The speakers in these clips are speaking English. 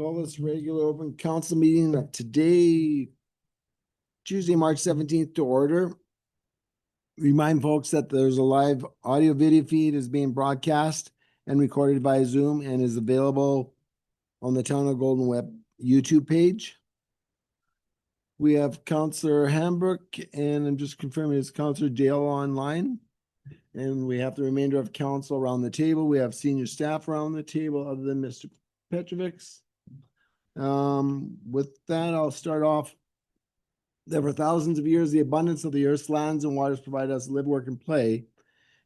Call this regular open council meeting of today, Tuesday, March 17th to order. Remind folks that there's a live audio video feed is being broadcast and recorded via Zoom and is available on the Town of Golden Web YouTube page. We have Councillor Hambrook, and I'm just confirming it's Councillor Dale online. And we have the remainder of council around the table. We have senior staff around the table other than Mr. Petrovics. With that, I'll start off. That for thousands of years, the abundance of the earth's lands and waters provide us live, work, and play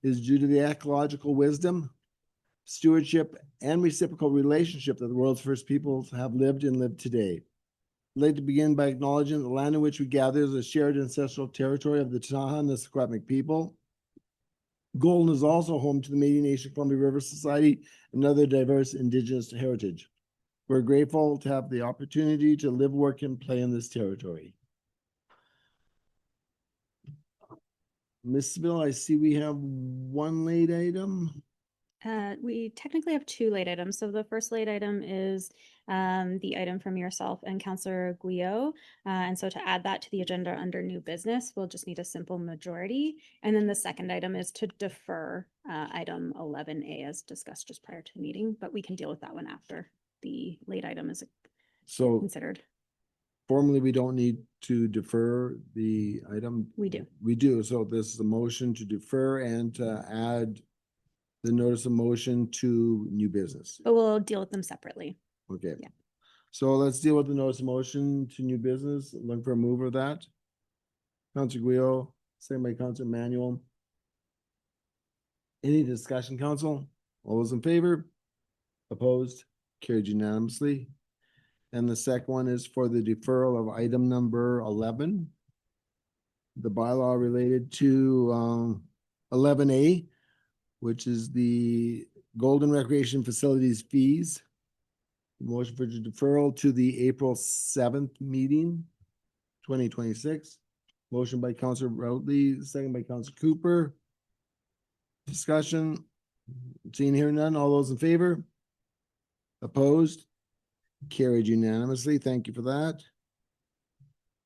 is due to the ecological wisdom, stewardship, and reciprocal relationship that the world's first peoples have lived and live today. I'd like to begin by acknowledging that the land in which we gather is a shared ancestral territory of the Tanaha and the Secwepemc people. Golden is also home to the Métis Nation Columbia River Society and other diverse Indigenous heritage. We're grateful to have the opportunity to live, work, and play in this territory. Ms. Bill, I see we have one late item. We technically have two late items. So the first late item is the item from yourself and Councillor Guillot. And so to add that to the agenda under new business, we'll just need a simple majority. And then the second item is to defer item 11A as discussed just prior to the meeting, but we can deal with that one after the late item is considered. Formally, we don't need to defer the item. We do. We do. So this is a motion to defer and to add the notice of motion to new business. But we'll deal with them separately. Okay. Yeah. So let's deal with the notice of motion to new business. Looking for a mover of that. Councillor Guillot, second by Councillor Manuel. Any discussion, council? All those in favor? Opposed? Carried unanimously. And the second one is for the deferral of item number 11. The bylaw related to 11A, which is the Golden Recreation Facilities fees. Motion for deferral to the April 7th meeting, 2026. Motion by Councillor Routley, second by Councillor Cooper. Discussion. Seeing here none. All those in favor? Opposed? Carried unanimously. Thank you for that.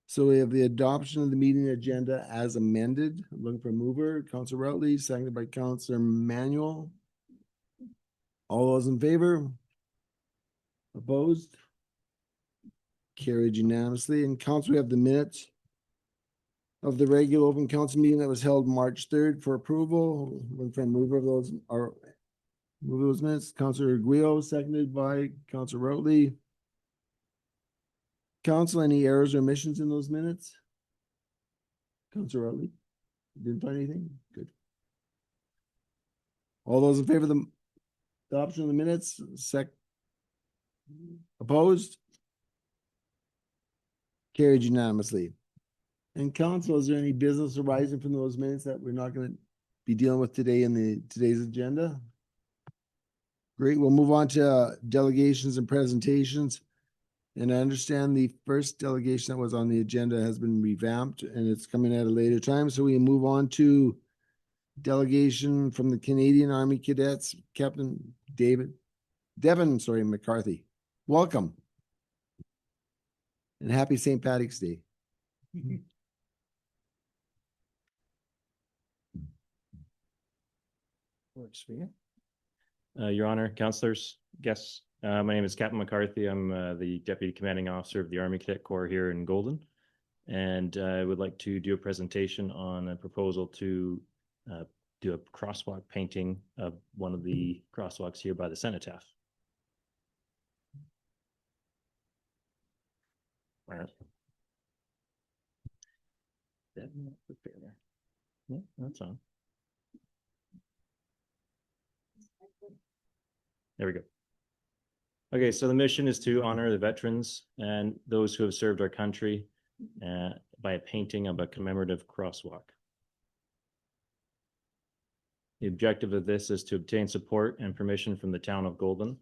So we have the adoption of the meeting agenda as amended. I'm looking for a mover. Councillor Routley, seconded by Councillor Manuel. All those in favor? Opposed? Carried unanimously. And council, we have the minutes of the regular open council meeting that was held March 3rd for approval. Looking for a mover of those, or move those minutes. Councillor Guillot, seconded by Councillor Routley. Council, any errors or omissions in those minutes? Councillor Routley, didn't find anything? Good. All those in favor of the adoption of the minutes, opposed? Carried unanimously. And council, is there any business arising from those minutes that we're not going to be dealing with today in today's agenda? Great, we'll move on to delegations and presentations. And I understand the first delegation that was on the agenda has been revamped and it's coming at a later time. So we move on to delegation from the Canadian Army Cadets, Captain Devin McCarthy. Welcome. And happy St. Patrick's Day. Works for you. Your Honor, councillors, guests, my name is Captain McCarthy. I'm the Deputy Commanding Officer of the Army Cadet Corps here in Golden. And I would like to do a presentation on a proposal to do a crosswalk painting of one of the crosswalks here by the cenotaph. All right. Yeah, that's on. There we go. Okay, so the mission is to honor the veterans and those who have served our country by a painting of a commemorative crosswalk. The objective of this is to obtain support and permission from the town of Golden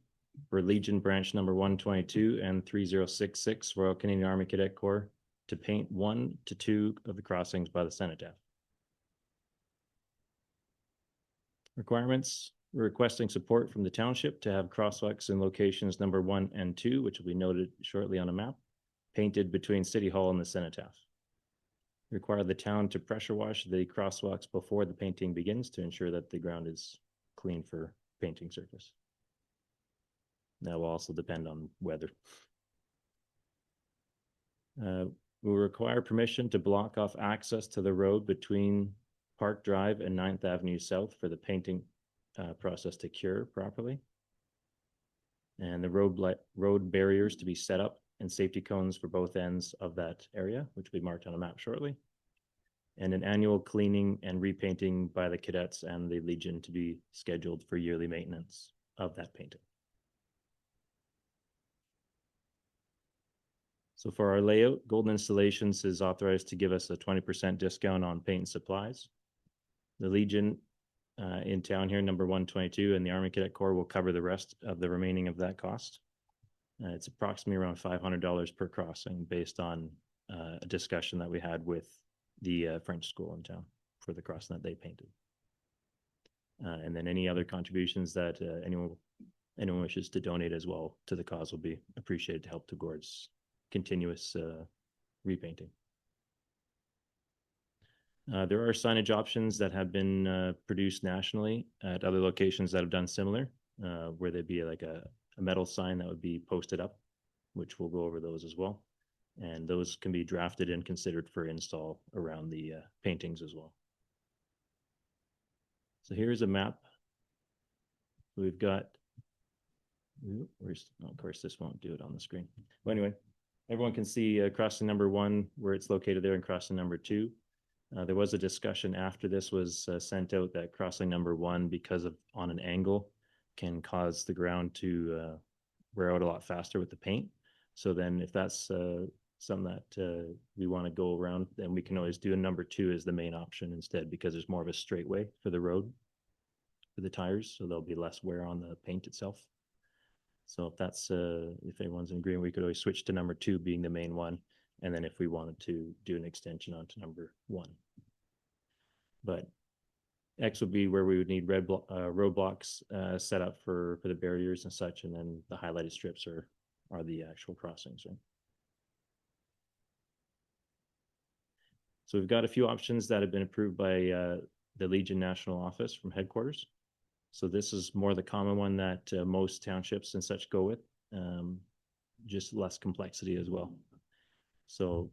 for Legion Branch number 122 and 3066 Royal Canadian Army Cadet Corps to paint 1 to 2 of the crossings by the cenotaph. Requirements: We're requesting support from the township to have crosswalks in locations number 1 and 2, which will be noted shortly on a map, painted between City Hall and the Cenotaph. Require the town to pressure wash the crosswalks before the painting begins to ensure that the ground is clean for painting surface. That will also depend on weather. We require permission to block off access to the road between Park Drive and 9th Avenue South for the painting process to cure properly. And the road barriers to be set up and safety cones for both ends of that area, which will be marked on a map shortly. And an annual cleaning and repainting by the cadets and the Legion to be scheduled for yearly maintenance of that painting. So for our layout, Golden Installations is authorized to give us a 20% discount on paint and supplies. The Legion in town here, number 122, and the Army Cadet Corps will cover the rest of the remaining of that cost. It's approximately around $500 per crossing based on a discussion that we had with the French school in town for the crossing that they painted. And then any other contributions that anyone wishes to donate as well to the cause will be appreciated to help towards continuous repainting. There are signage options that have been produced nationally at other locations that have done similar, where there'd be like a metal sign that would be posted up, which we'll go over those as well. And those can be drafted and considered for install around the paintings as well. So here's a map. We've got, of course, this won't do it on the screen. But anyway, everyone can see crossing number 1 where it's located there and crossing number 2. There was a discussion after this was sent out that crossing number 1, because of on an angle, can cause the ground to wear out a lot faster with the paint. So then if that's something that we want to go around, then we can always do a number 2 as the main option instead, because there's more of a straightway for the road for the tires, so there'll be less wear on the paint itself. So if that's if anyone's in agreement, we could always switch to number 2 being the main one, and then if we wanted to do an extension onto number 1. But X would be where we would need red roadblocks set up for the barriers and such, and then the highlighted strips are the actual crossings, right? So we've got a few options that have been approved by the Legion National Office from headquarters. So this is more the common one that most townships and such go with, just less complexity as well. So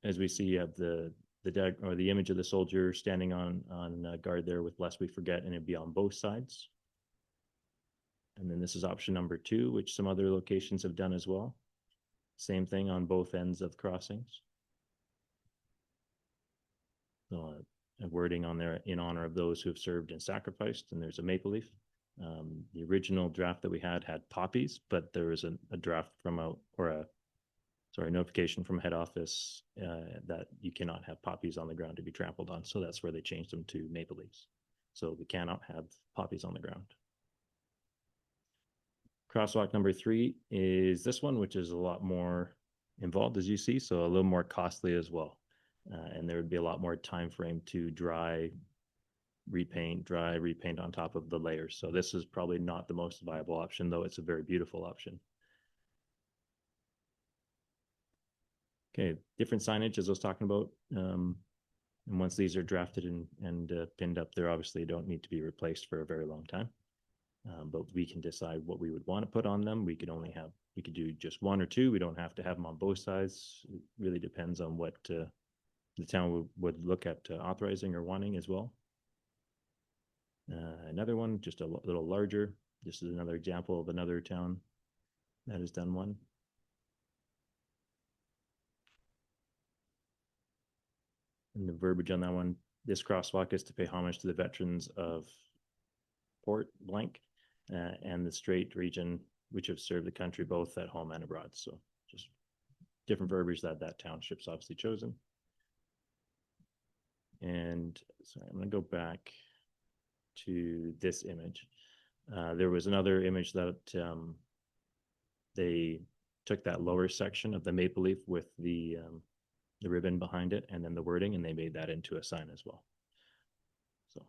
as we see, you have the image of the soldier standing on guard there with "Lest We Forget," and it'd be on both sides. And then this is option number 2, which some other locations have done as well. Same thing on both ends of crossings. So a wording on there in honor of those who have served and sacrificed, and there's a maple leaf. The original draft that we had poppies, but there was a draft from a notification from head office that you cannot have poppies on the ground to be trampled on. So that's where they changed them to maple leaves. So we cannot have poppies on the ground. Crosswalk number 3 is this one, which is a lot more involved, as you see, so a little more costly as well. And there would be a lot more time frame to dry, repaint on top of the layers. So this is probably not the most viable option, though it's a very beautiful option. Okay, different signage, as I was talking about. And once these are drafted and pinned up, they obviously don't need to be replaced for a very long time. But we can decide what we would want to put on them. We could do just 1 or 2. We don't have to have them on both sides. It really depends on what the town would look at authorizing or wanting as well. Another one, just a little larger. This is another example of another town that has done one. And the verbiage on that one, this crosswalk is to pay homage to the veterans of Port Blank and the Strait region, which have served the country both at home and abroad. So just different verbiage that township's obviously chosen. And sorry, I'm going to go back to this image. There was another image that they took that lower section of the maple leaf with the ribbon behind it and then the wording, and they made that into a sign as well. So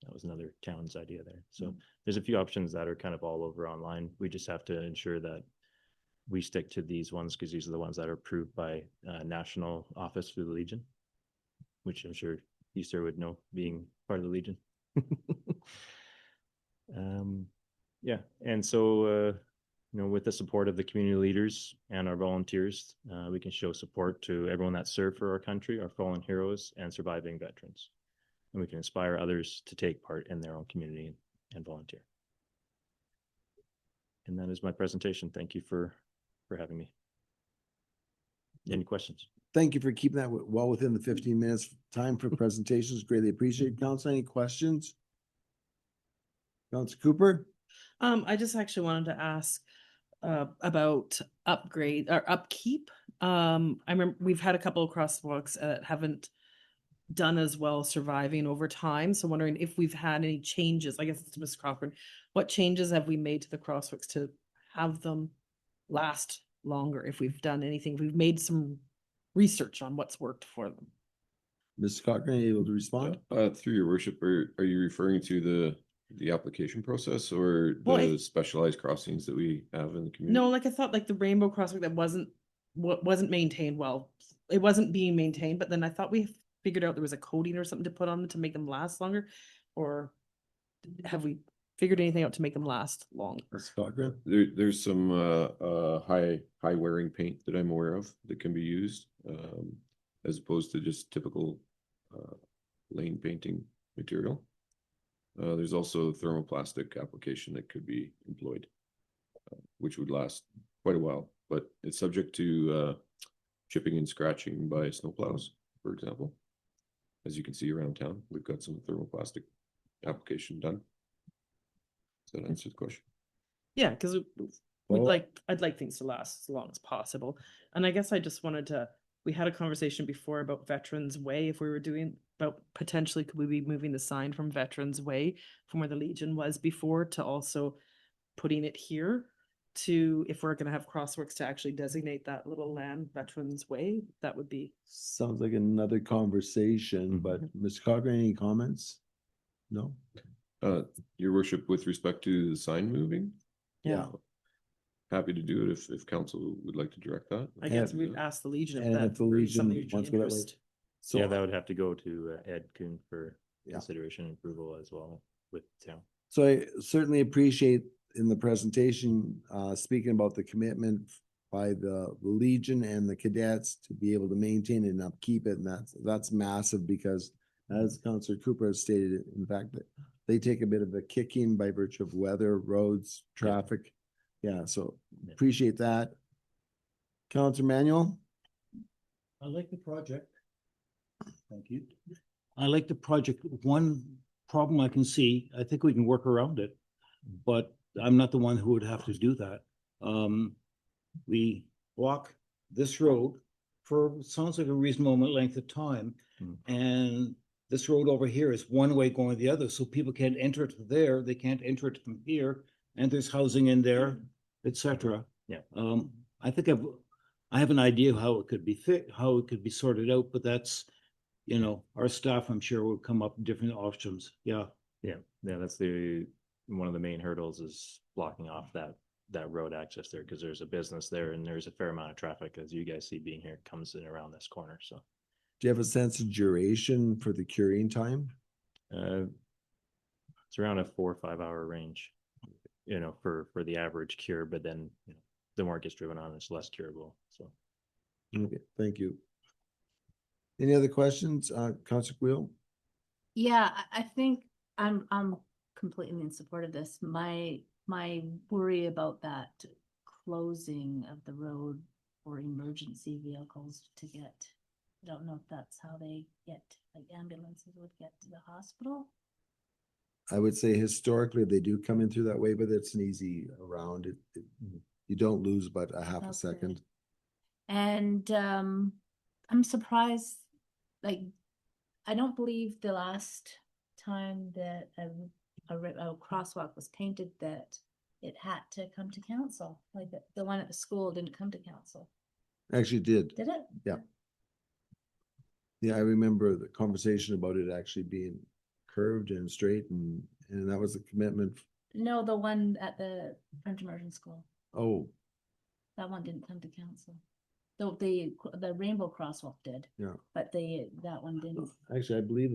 that was another town's idea there. So there's a few options that are kind of all over online. We just have to ensure that we stick to these ones because these are the ones that are approved by National Office for the Legion, which I'm sure you, sir, would know, being part of the Legion. Yeah, and so with the support of the community leaders and our volunteers, we can show support to everyone that served for our country, our fallen heroes, and surviving veterans. And we can inspire others to take part in their own community and volunteer. And that is my presentation. Thank you for having me. Any questions? Thank you for keeping that well within the 15 minutes time for presentations. Greatly appreciate. Council, any questions? Council Cooper? I just actually wanted to ask about upgrade or upkeep. I remember we've had a couple of crosswalks that haven't done as well surviving over time. So wondering if we've had any changes. I guess it's Ms. Crawford. What changes have we made to the crosswalks to have them last longer? If we've done anything, if we've made some research on what's worked for them. Mr. Cochran, are you able to respond? Through your worship, are you referring to the application process or Well, the specialized crossings that we have in the community? No, like I thought like the rainbow crosswalk that wasn't maintained well. It wasn't being maintained, but then I thought we figured out there was a coating or something to put on them to make them last longer. Or have we figured anything out to make them last longer? Mr. Cochran? There's some high wearing paint that I'm aware of that can be used as opposed to just typical lane painting material. There's also thermoplastic application that could be employed, which would last quite a while, but it's subject to chipping and scratching by snowplows, for example. As you can see around town, we've got some thermoplastic application done. Does that answer the question? Yeah, because Well- I'd like things to last as long as possible. And I guess I just wanted to, we had a conversation before about Veterans Way, if we were doing about potentially could we be moving the sign from Veterans Way from where the Legion was before to also putting it here to, if we're going to have crosswalks, to actually designate that little land Veterans Way, that would be. Sounds like another conversation, but Mr. Cochran, any comments? No? Your worship, with respect to the sign moving, Yeah. happy to do it if council would like to direct that. I guess And- we'd ask the Legion if and that if the would be Legion something of wants to go that way. interest. So Yeah, that would have to go to Ed Kuhn for Yeah. consideration and approval as well with the town. So I certainly appreciate in the presentation, speaking about the commitment by the Legion and the cadets to be able to maintain and upkeep it. And that's massive because as Councillor Cooper has stated, in fact, that they take a bit of a kicking by virtue of weather, roads, traffic. Yeah, so Yeah. appreciate that. Councillor Manuel? I like the project. Thank you. I like the project. One problem I can see, I think we can work around it, but I'm not the one who would have to do that. We walk this road for, sounds like a reasonable length of time. Mm. And this road over here is one way going the other, so people can't enter it from there, they can't enter it from here, and there's housing in there, etc. Yeah. I think I have an idea how it could be how it could be sorted out, but that's, our staff, I'm sure, will come up with different options. Yeah. Yeah, that's one of the main hurdles is blocking off that road access there because there's a business there and there's a fair amount of traffic, as you guys see being here, comes in around this corner. So Do you have a sense of duration for the curing time? it's around a 4 or 5 hour range, for the average cure, but then the more it gets driven on, it's less curable. So Okay, thank you. Any other questions, Councillor Wheel? Yeah, I think I'm completely in support of this. My worry about that closing of the road for emergency vehicles to get, I don't know if that's how they get, like ambulances would get to the hospital. I would say historically, they do come in through that way, but it's an easy around. You don't lose but a half a Okay. second. And I'm surprised, like, I don't believe the last time that a crosswalk was painted that it had to come to council. Like the one at the school didn't come to council, Actually did. did it? Yeah. Yeah, I remember the conversation about it actually being curved and straight and that was a commitment. No, the one at the French immersion school, Oh, that one didn't come to council. The rainbow crosswalk did, yeah. but that one didn't. Actually, I believe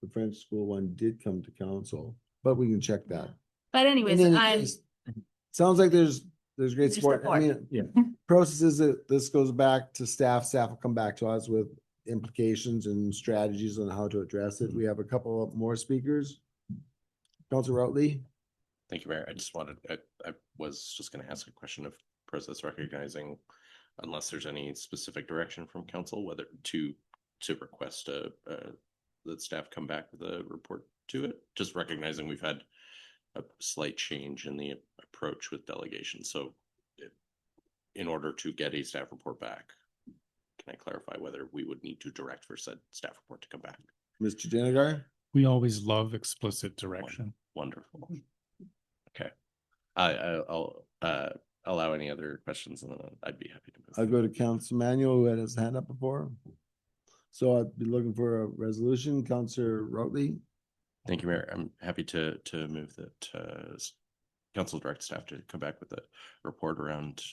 the French school one did come to council, but we can check Yeah. that. But anyways, In any I'm, case, sounds like there's great There's support. I support. mean, Yeah. processes that this goes back to staff. Staff will come back to us with implications and strategies on how to address it. We have a couple of more speakers. Councilor Routley. Thank you, Mayor. I just wanted, I was just going to ask a question of process recognizing, unless there's any specific direction from council, whether to request that staff come back with a report to it, just recognizing we've had a slight change in the approach with delegation. So in order to get a staff report back, can I clarify whether we would need to direct for said staff report to come back? Mr. Janigar. We always love explicit direction. Wonderful. Okay. I'll allow any other questions and then I'd be happy to move. I'll go to Council Manuel, who had his hand up before. So I'd be looking for a resolution. Councilor Routley. Thank you, Mayor. I'm happy to move that council direct staff to come back with a report around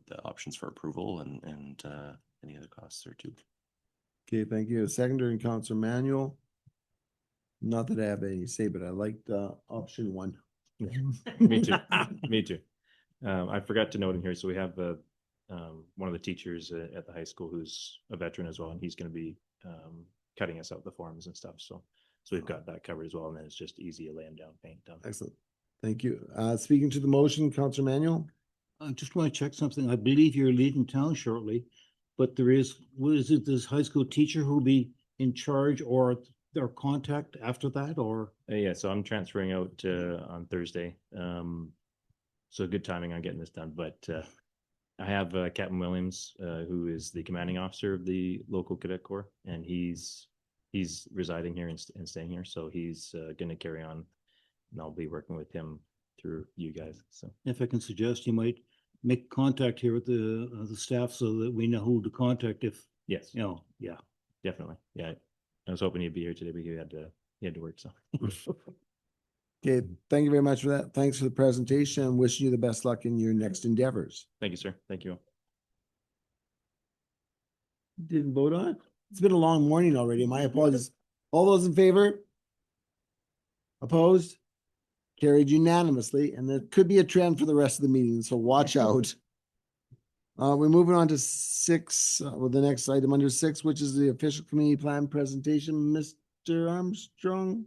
the options for approval and any other costs there too. Okay, thank you. Seconder and Councilor Manuel. Not that I have any say, but I liked option one. Me too. Me too. I forgot to note in here, so we have one of the teachers at the high school who's a veteran as well, and he's going to be cutting us out the forms and stuff. So we've got that covered as well, and then it's just easy to lay them down, paint them. Excellent. Thank you. Speaking to the motion, Councilor Manuel. I just want to check something. I believe you're leaving town shortly, but what is it, this high school teacher who'll be in charge or their contact after that, or? Yeah, so I'm transferring out on Thursday. So good timing on getting this done. But I have Captain Williams, who is the commanding officer of the local cadet corps, and he's residing here and staying here. So he's going to carry on, and I'll be working with him through you guys. So If I can suggest, you might make contact here with the staff so that we know who to contact if, yes, yeah. definitely. Yeah, I was hoping he'd be here today, but he had to work. So Okay, thank you very much for that. Thanks for the presentation and wishing you the best luck in your next endeavors. thank you, sir. Thank you. Didn't vote on it? It's been a long morning already. My apologies. All those in favor? Opposed? Carried unanimously, and there could be a trend for the rest of the meeting, so watch out. We're moving on to six, with the next item under six, which is the official community plan presentation. Mr. Armstrong?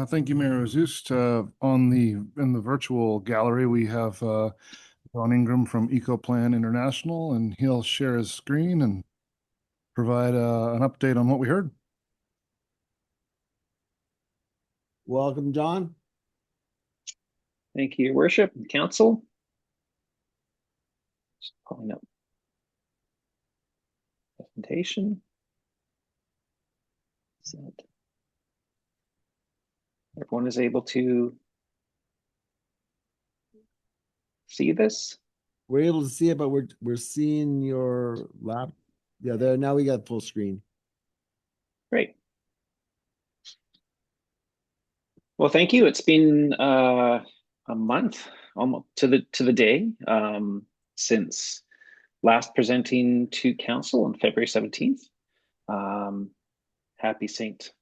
Thank you, Mayor Ozust. In the virtual gallery, we have Ron Ingram from EcoPlan International, and he'll share his screen and provide an update on what we heard. Welcome, John. Thank you, Your Worship and Council. Just pulling up presentation. So everyone is able to see this. We're able to see it, but we're seeing your lap. Yeah, there, now we got full screen. Great. Well, thank you. It's been a month almost to the day since last presenting to council on February 17th. Happy St.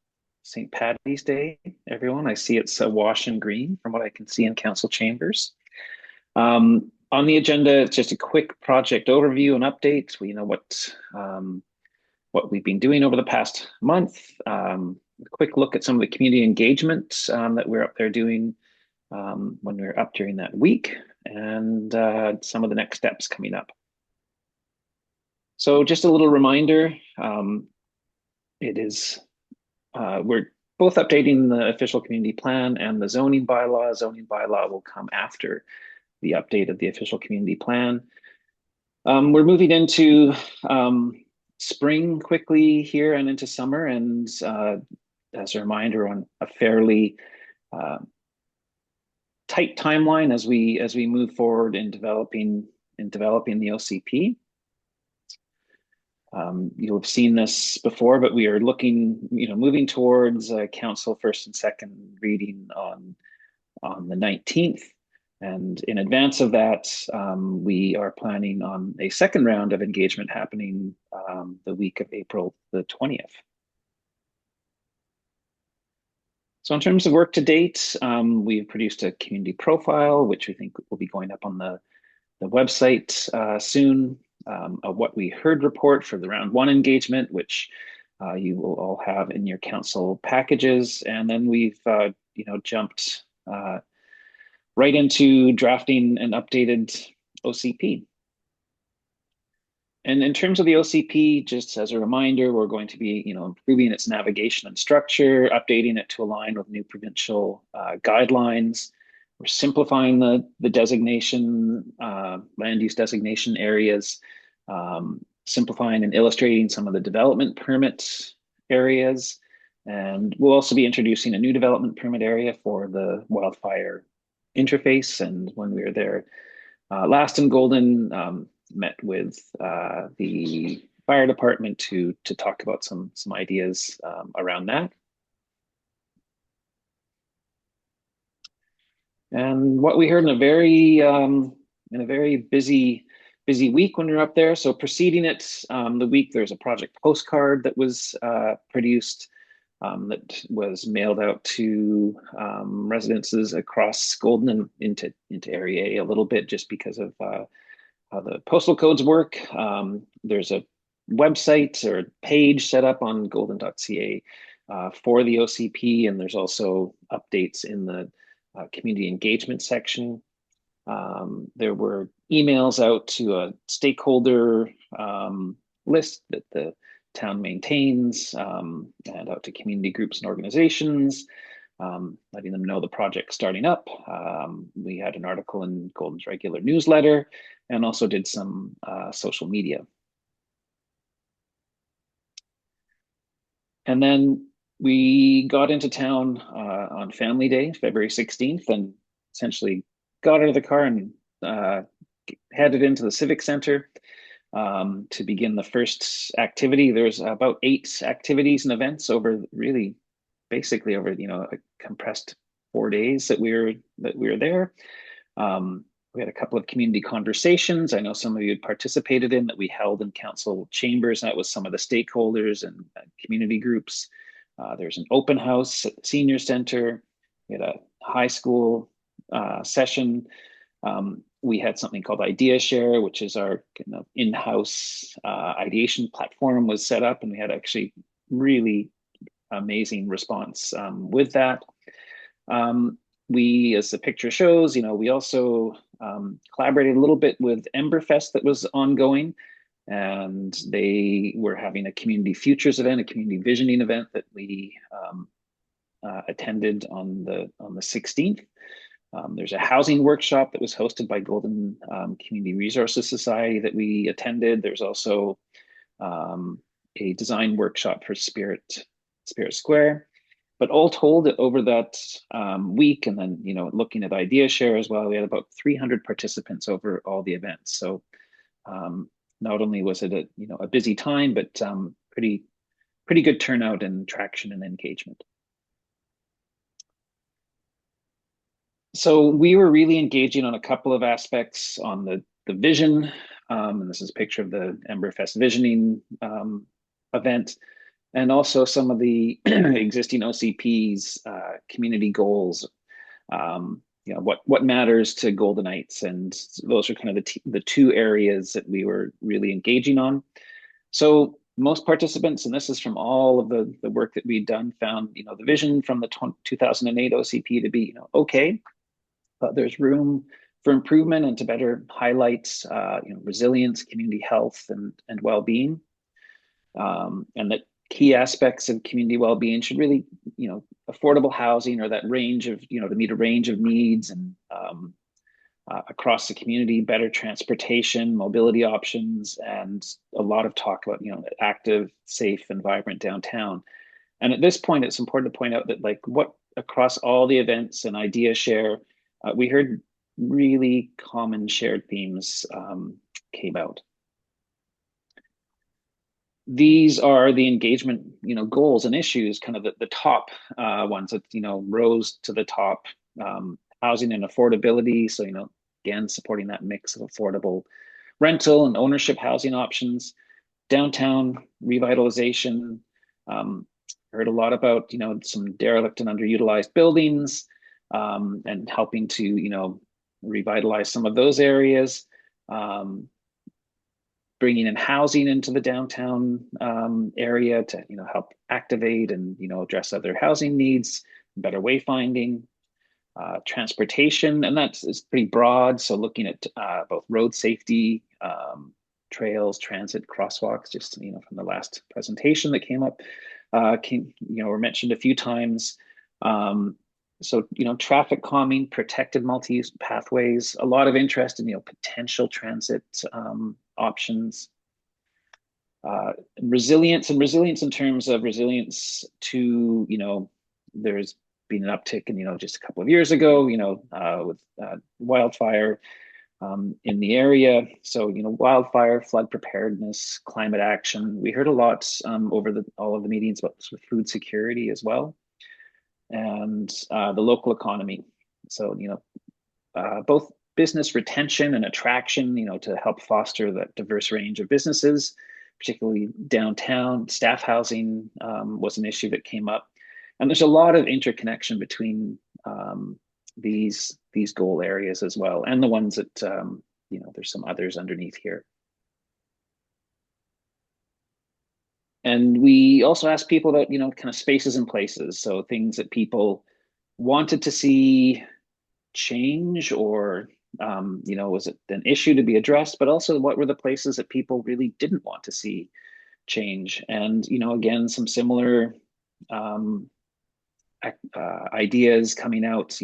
Paddy's Day, everyone. I see it's awash in green from what I can see in council chambers. On the agenda, it's just a quick project overview and update. We know what we've been doing over the past month. A quick look at some of the community engagement that we're up there doing when we were up during that week, and some of the next steps coming up. So just a little reminder, we're both updating the official community plan and the zoning bylaw. Zoning bylaw will come after the update of the official community plan. We're moving into spring quickly here and into summer, and as a reminder, on a fairly tight timeline as we move forward in developing the OCP. You'll have seen this before, but we are looking, moving towards council first and second reading on the 19th. And in advance of that, we are planning on a second round of engagement happening the week of April the 20th. So in terms of work to date, we've produced a community profile, which we think will be going up on the website soon. A what we heard report for the round one engagement, which you will all have in your council packages. And then we've jumped right into drafting an updated OCP. And in terms of the OCP, just as a reminder, we're going to be, improving its navigation and structure, updating it to align with new provincial guidelines. We're simplifying the designation, land use designation areas, simplifying and illustrating some of the development permit areas. And we'll also be introducing a new development permit area for the wildfire interface. And when we were there last in Golden, met with the fire department to talk about some ideas around that. And what we heard in a very busy week when we were up there. So preceding it, the week, there's a project postcard that was produced that was mailed out to residences across Golden and into Area A a little bit, just because of how the postal codes work. There's a website or page set up on golden.ca for the OCP, and there's also updates in the community engagement section. There were emails out to a stakeholder list that the town maintains, and out to community groups and organizations, letting them know the project's starting up. We had an article in Golden's regular newsletter and also did some social media. And then we got into town on Family Day, February 16th, and essentially got out of the car and headed into the Civic Center to begin the first activity. There's about 8 activities and events basically over a compressed 4 days that we were there. We had a couple of community conversations. I know some of you had participated in that we held in council chambers. And that was some of the stakeholders and community groups. There's an open house at the senior center. We had a high school session. We had something called Idea Share, which is our kind of in-house ideation platform was set up, and we had actually really amazing response with that. We, as the picture shows, we also collaborated a little bit with Emberfest that was ongoing, and they were having a community futures event, a community visioning event that we attended on the 16th. There's a housing workshop that was hosted by Golden Community Resources Society that we attended. There's also a design workshop for Spirit Square. But all told, over that week, and then looking at Idea Share as well, we had about 300 participants over all the events. So not only was it a busy time, but pretty good turnout and traction and engagement. So we were really engaging on a couple of aspects on the vision, and this is a picture of the Emberfest visioning event, and also some of the existing OCP's community goals. What matters to Goldenites, and those are kind of the 2 areas that we were really engaging on. So most participants, and this is from all of the work that we'd done, found the vision from the 2008 OCP to be okay, but there's room for improvement and to better highlight resilience, community health, and well-being, and that key aspects of community well-being should really, affordable housing, or that range of, to meet a range of needs, and across the community, better transportation, mobility options, and a lot of talk about, active, safe, and vibrant downtown. And at this point, it's important to point out that what across all the events and Idea Share, we heard really common shared themes came out. these are the engagement, goals and issues, kind of the top ones that, rose to the top. Housing and affordability. So, again, supporting that mix of affordable rental and ownership housing options. Downtown revitalization. Heard a lot about, some derelict and underutilized buildings, and helping to, revitalize some of those areas. Bringing in housing into the downtown area to help activate and address other housing needs, better wayfinding, transportation, and is pretty broad. So looking at both road safety, trails, transit, crosswalks, just from the last presentation that came up, were mentioned a few times. So, traffic calming, protected multi-use pathways, a lot of interest in, potential transit options. Resilience in terms of resilience to, there's been an uptick in, just a couple of years ago, with wildfire in the area. So, wildfire, flood preparedness, climate action. We heard a lot over all of the meetings about food security as well. And the local economy. So, both business retention and attraction, to help foster that diverse range of businesses, particularly downtown. Staff housing was an issue that came up. And there's a lot of interconnection between these goal areas as well, and the ones that, there's some others underneath here. And we also asked people about, kind of spaces and places. So things that people wanted to see change, or, was it an issue to be addressed, but also what were the places that people really didn't want to see change. And, again, some similar ideas coming out,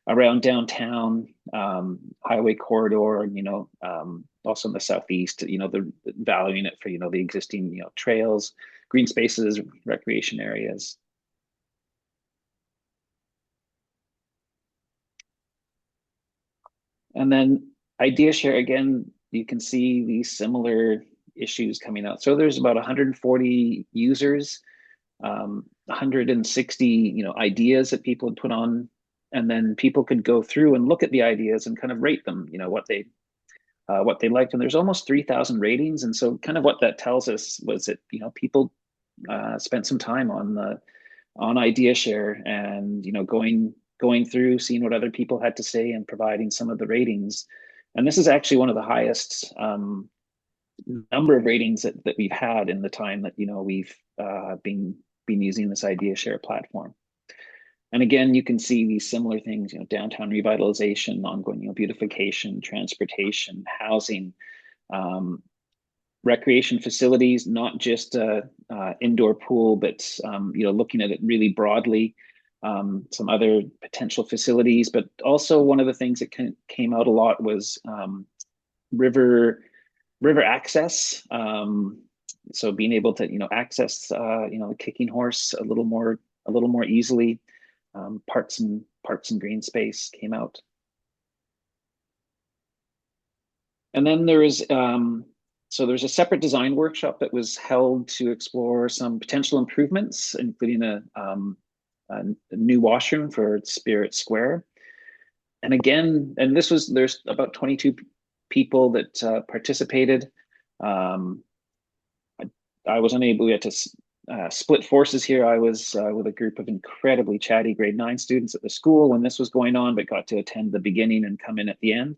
around downtown, highway corridor, also in the southeast, the valuing it for, the existing, trails, green spaces, recreation areas. And then idea share, again, you can see these similar issues coming out. So there's about 140 users, 160, ideas that people had put on, and then people could go through and look at the ideas and kind of rate them, what they liked. And there's almost 3,000 ratings. And so kind of what that tells us was that, people spent some time on idea share, and, going through, seeing what other people had to say and providing some of the ratings. And this is actually one of the highest number of ratings that we've had in the time that, we've been using this idea share platform. And again, you can see these similar things, downtown revitalization, ongoing, beautification, transportation, housing, recreation facilities, not just indoor pool, but looking at it really broadly. Some other potential facilities, but also one of the things that came out a lot was river access. So being able to access the Kicking Horse a little more easily. Parks and green space came out. And then there is so there's a separate design workshop that was held to explore some potential improvements, including a new washroom for Spirit Square. And again, there's about 22 people that participated. I was unable, we had to split forces here. I was with a group of incredibly chatty grade 9 students at the school when this was going on, but got to attend the beginning and come in at the end.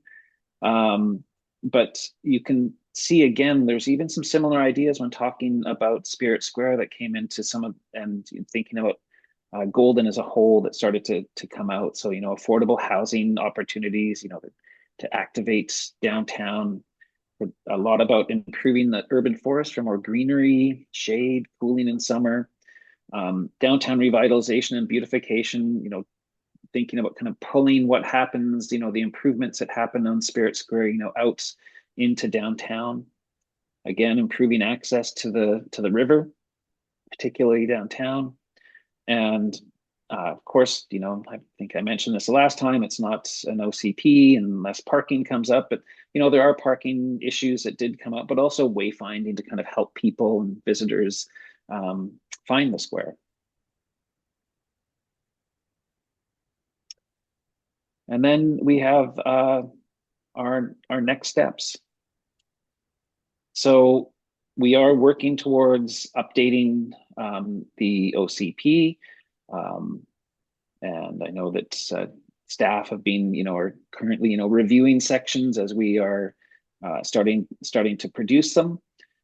But you can see again, there's even some similar ideas when talking about Spirit Square that came into some of, and thinking about Golden as a whole, that started to come out. So, affordable housing opportunities, to activate downtown. A lot about improving the urban forest for more greenery, shade, cooling in summer. Downtown revitalization and beautification, thinking about kind of pulling what happens, the improvements that happen on Spirit Square, out into downtown. Again, improving access to the river, particularly downtown. And of course, I think I mentioned this the last time, it's not an OCP unless parking comes up, but there are parking issues that did come up, but also wayfinding to kind of help people and visitors find the square. And then we have our next steps. So we are working towards updating the OCP. And I know that staff have been, are currently, reviewing sections as we are starting to produce them,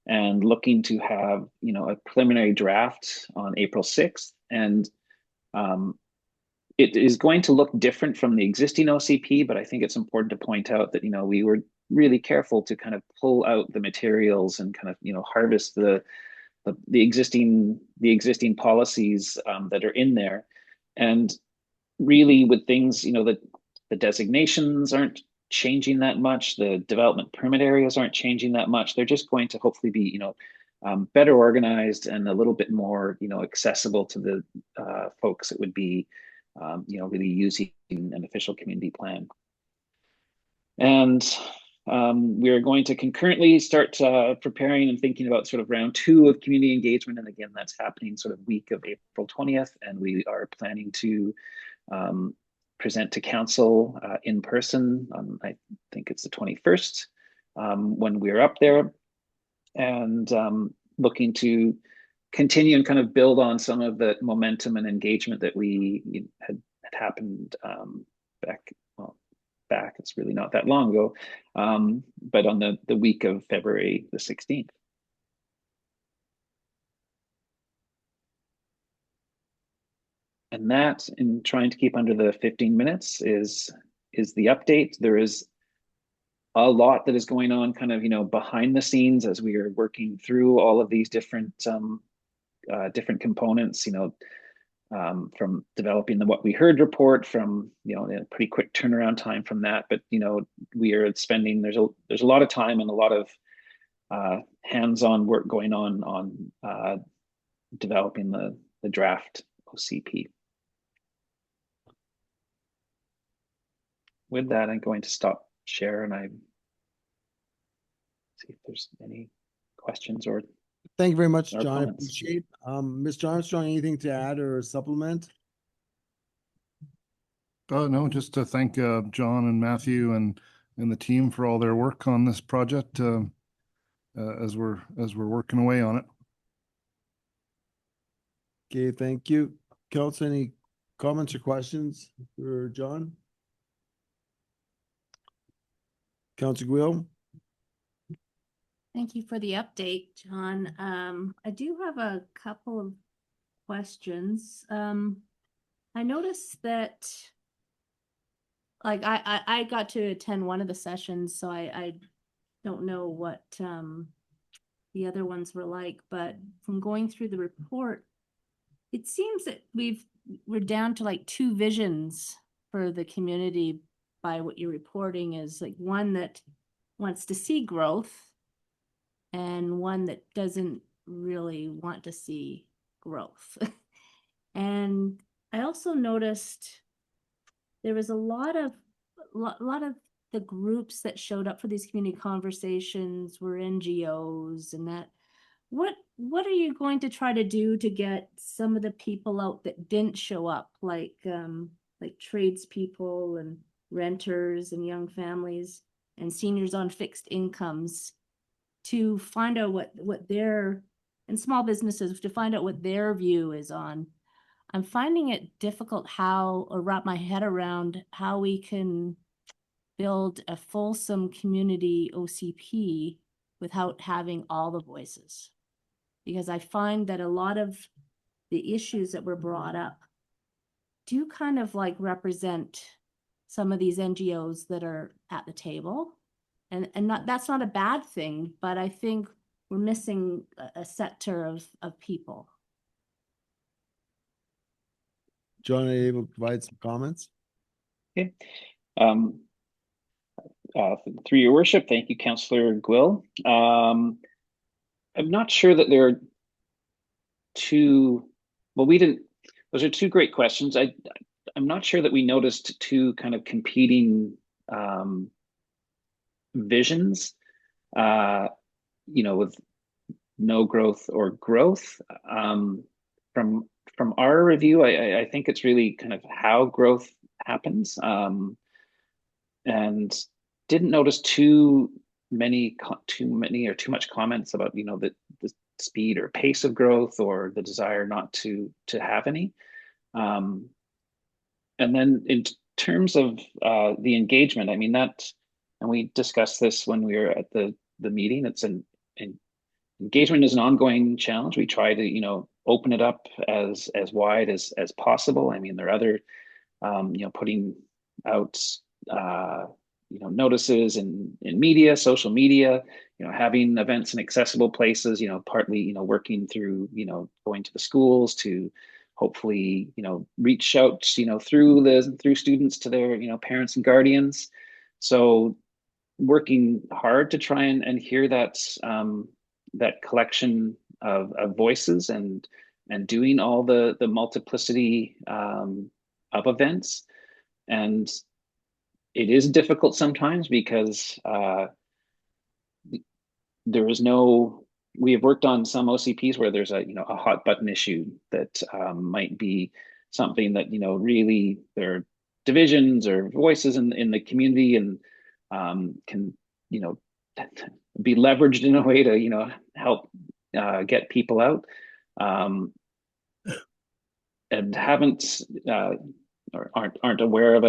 and looking to have, a preliminary draft on April 6th. And it is going to look different from the existing OCP, but I think it's important to point out that, we were really careful to kind of pull out the materials and kind of, harvest the existing policies that are in there. And really with things, that the designations aren't changing that much, the development permit areas aren't changing that much. They're just going to hopefully be, better organized and a little bit more, accessible to the folks that would be, really using an official community plan. And we're going to concurrently start preparing and thinking about sort of round 2 of community engagement. And again, that's happening sort of week of April 20th. And we are planning to present to council in person on, I think it's the 21st, when we're up there, and looking to continue and kind of build on some of the momentum and engagement that we had happened back, it's really not that long ago, but on the week of February the 16th. And that, in trying to keep under the 15 minutes, is the update. There is a lot that is going on kind of, behind the scenes as we are working through all of these different components, from developing the What We Heard report, from, a pretty quick turnaround time from that. But, we are spending, there's a lot of time and a lot of hands-on work going on developing the draft OCP. With that, I'm going to stop share, and I see if there's any questions or. Thank you very much, Our John. I comments. appreciate. Mr. Armstrong, anything to add or supplement? No, just to thank John and Matthew and the team for all their work on this project as we're working away on it. Okay, thank you. Council, any comments or questions for John? Council Guil? Thank you for the update, John. I do have a couple of questions. I noticed that, like, I got to attend one of the sessions, so I don't know what the other ones were like, but from going through the report, it seems that we're down to like 2 visions for the community by what you're reporting, is like one that wants to see growth and one that doesn't really want to see growth. And I also noticed there was a lot of the groups that showed up for these community conversations were NGOs, and that what are you going to try to do to get some of the people out that didn't show up, like tradespeople and renters and young families and seniors on fixed incomes, to find out what their, and small businesses, to find out what their view is on. I'm finding it difficult or wrap my head around how we can build a fulsome community OCP without having all the voices. Because I find that a lot of the issues that were brought up do kind of like represent some of these NGOs that are at the table. And that's not a bad thing, but I think we're missing a sector of people. John, are you able to provide some comments? Okay. Through your worship, thank you, Councillor Guil. I'm not sure that there are two. Well, we didn't. those are two great questions. I'm not sure that we noticed two kind of competing visions, with no growth or growth. From our review, I think it's really kind of how growth happens, and didn't notice too much comments about the speed or pace of growth or the desire not to have any. And then in terms of the engagement, I mean that, and we discussed this when we were at the meeting. It's an engagement is an ongoing challenge. We try to open it up as wide as possible. I mean, there are other putting out notices in media, social media, having events in accessible places, partly working through going to the schools to hopefully reach out through students to their parents and guardians. So working hard to try and hear that collection of voices and doing all the multiplicity of events. And it is difficult sometimes because we have worked on some OCPs where there's a hot button issue that might be something that really there are divisions or voices in the community, and can be leveraged in a way to help get people out, and haven't or aren't aware of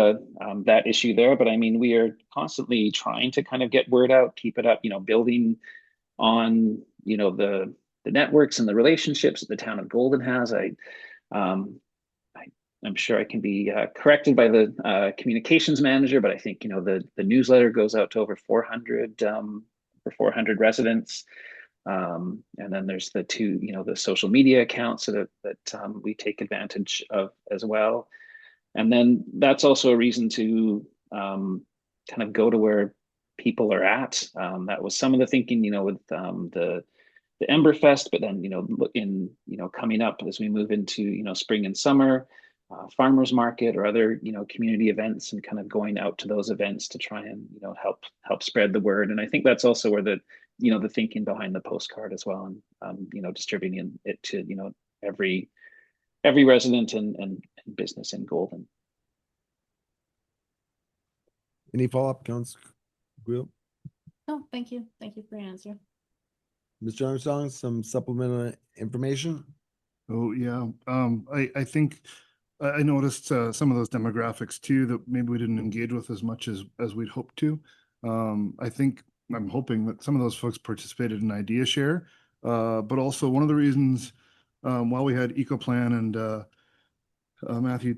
that issue there. But I mean, we are constantly trying to kind of get word out, keep it up, building on the networks and the relationships that the town of Golden has. I'm sure I can be corrected by the communications manager, but I think the newsletter goes out to over 400 residents, and then there's the two the social media accounts that we take advantage of as well. And then that's also a reason to kind of go to where people are at. That was some of the thinking, with the Emberfest, but then coming up as we move into spring and summer, farmers market or other community events, and kind of going out to those events to try and help spread the word. And I think that's also where the thinking behind the postcard as well, and distributing it to every resident and business in Golden. Any follow-up, Councilor Guil? No, thank you. Thank you for your answer. Mr. Armstrong, some supplemental information? Oh, yeah. I think I noticed some of those demographics too that maybe we didn't engage with as much as we'd hoped to. I'm hoping that some of those folks participated in Idea Share, but also one of the reasons while we had EcoPlan and Matthew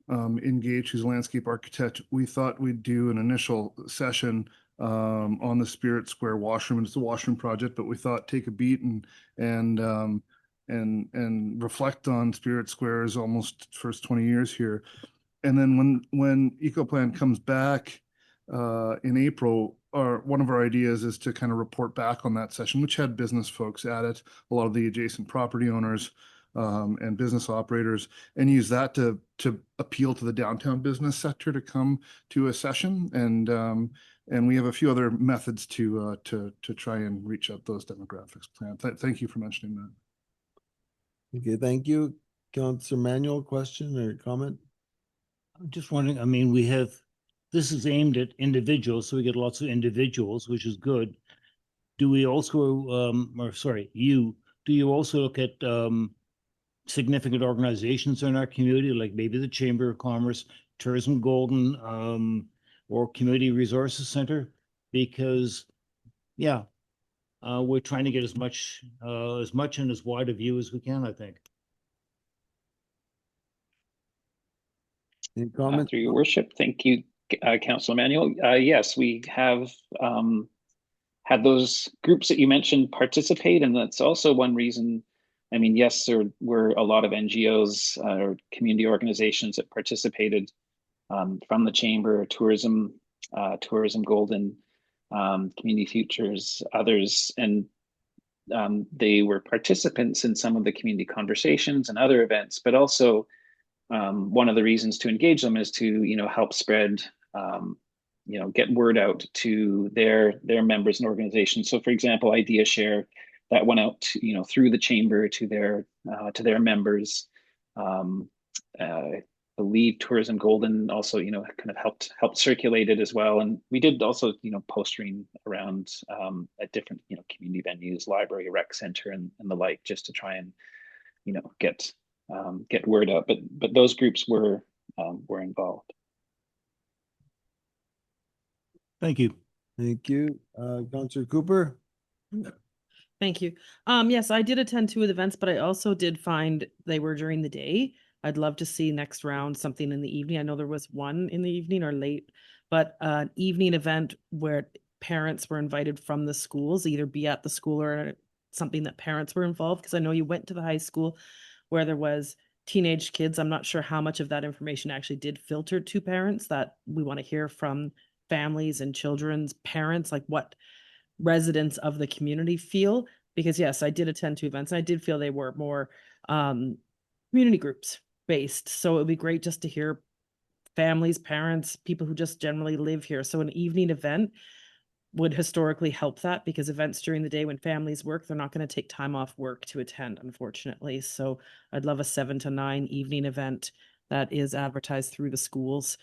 engaged, who's a landscape architect, we thought we'd do an initial session on the Spirit Square washroom. It's a washroom project, but we thought take a beat and reflect on Spirit Square's almost first 20 years here. And then when EcoPlan comes back in April, one of our ideas is to kind of report back on that session, which had business folks at it, a lot of the adjacent property owners and business operators, and use that to appeal to the downtown business sector to come to a session. And we have a few other methods to try and reach out those demographics. Thank you for mentioning that. Okay, thank you. Councilor Manuel, question or comment? I'm just wondering, I mean, this is aimed at individuals, so we get lots of individuals, which is good. Do we also, do you also look at significant organizations in our community, like maybe the Chamber of Commerce, Tourism Golden, or Community Resources Center? Because, yeah, we're trying to get as much and as wide a view as we can, I think. Any comments? Through your worship, thank you, Councilor Manuel. Yes, we have had those groups that you mentioned participate, and that's also one reason. I mean, yes, there were a lot of NGOs or community organizations that participated from the Chamber, Tourism Golden, Community Futures, others, and they were participants in some of the community conversations and other events, but also one of the reasons to engage them is to, help spread, get word out to their members and organizations. So for example, Idea Share, that went out, through the chamber to their members. I believe Tourism Golden also, kind of helped circulate it as well. And we did also, postering around at different, community venues, library, rec center, and the like, just to try and, get word out. But those groups were involved. Thank you. Thank you. Councillor Cooper? Thank you. Yes, I did attend 2 of the events, but I also did find they were during the day. I'd love to see next round something in the evening. I know there was one in the evening or late, but an evening event where parents were invited from the schools, either be at the school or something that parents were involved. Because I know you went to the high school where there was teenage kids. I'm not sure how much of that information actually did filter to parents, that we want to hear from families and children's parents, like what residents of the community feel. Because yes, I did attend 2 events and I did feel they were more community groups based. So it would be great just to hear families, parents, people who just generally live here. So an evening event would historically help that, because events during the day when families work, they're not going to take time off work to attend, unfortunately. So I'd love a 7 to 9 evening event that is advertised through the schools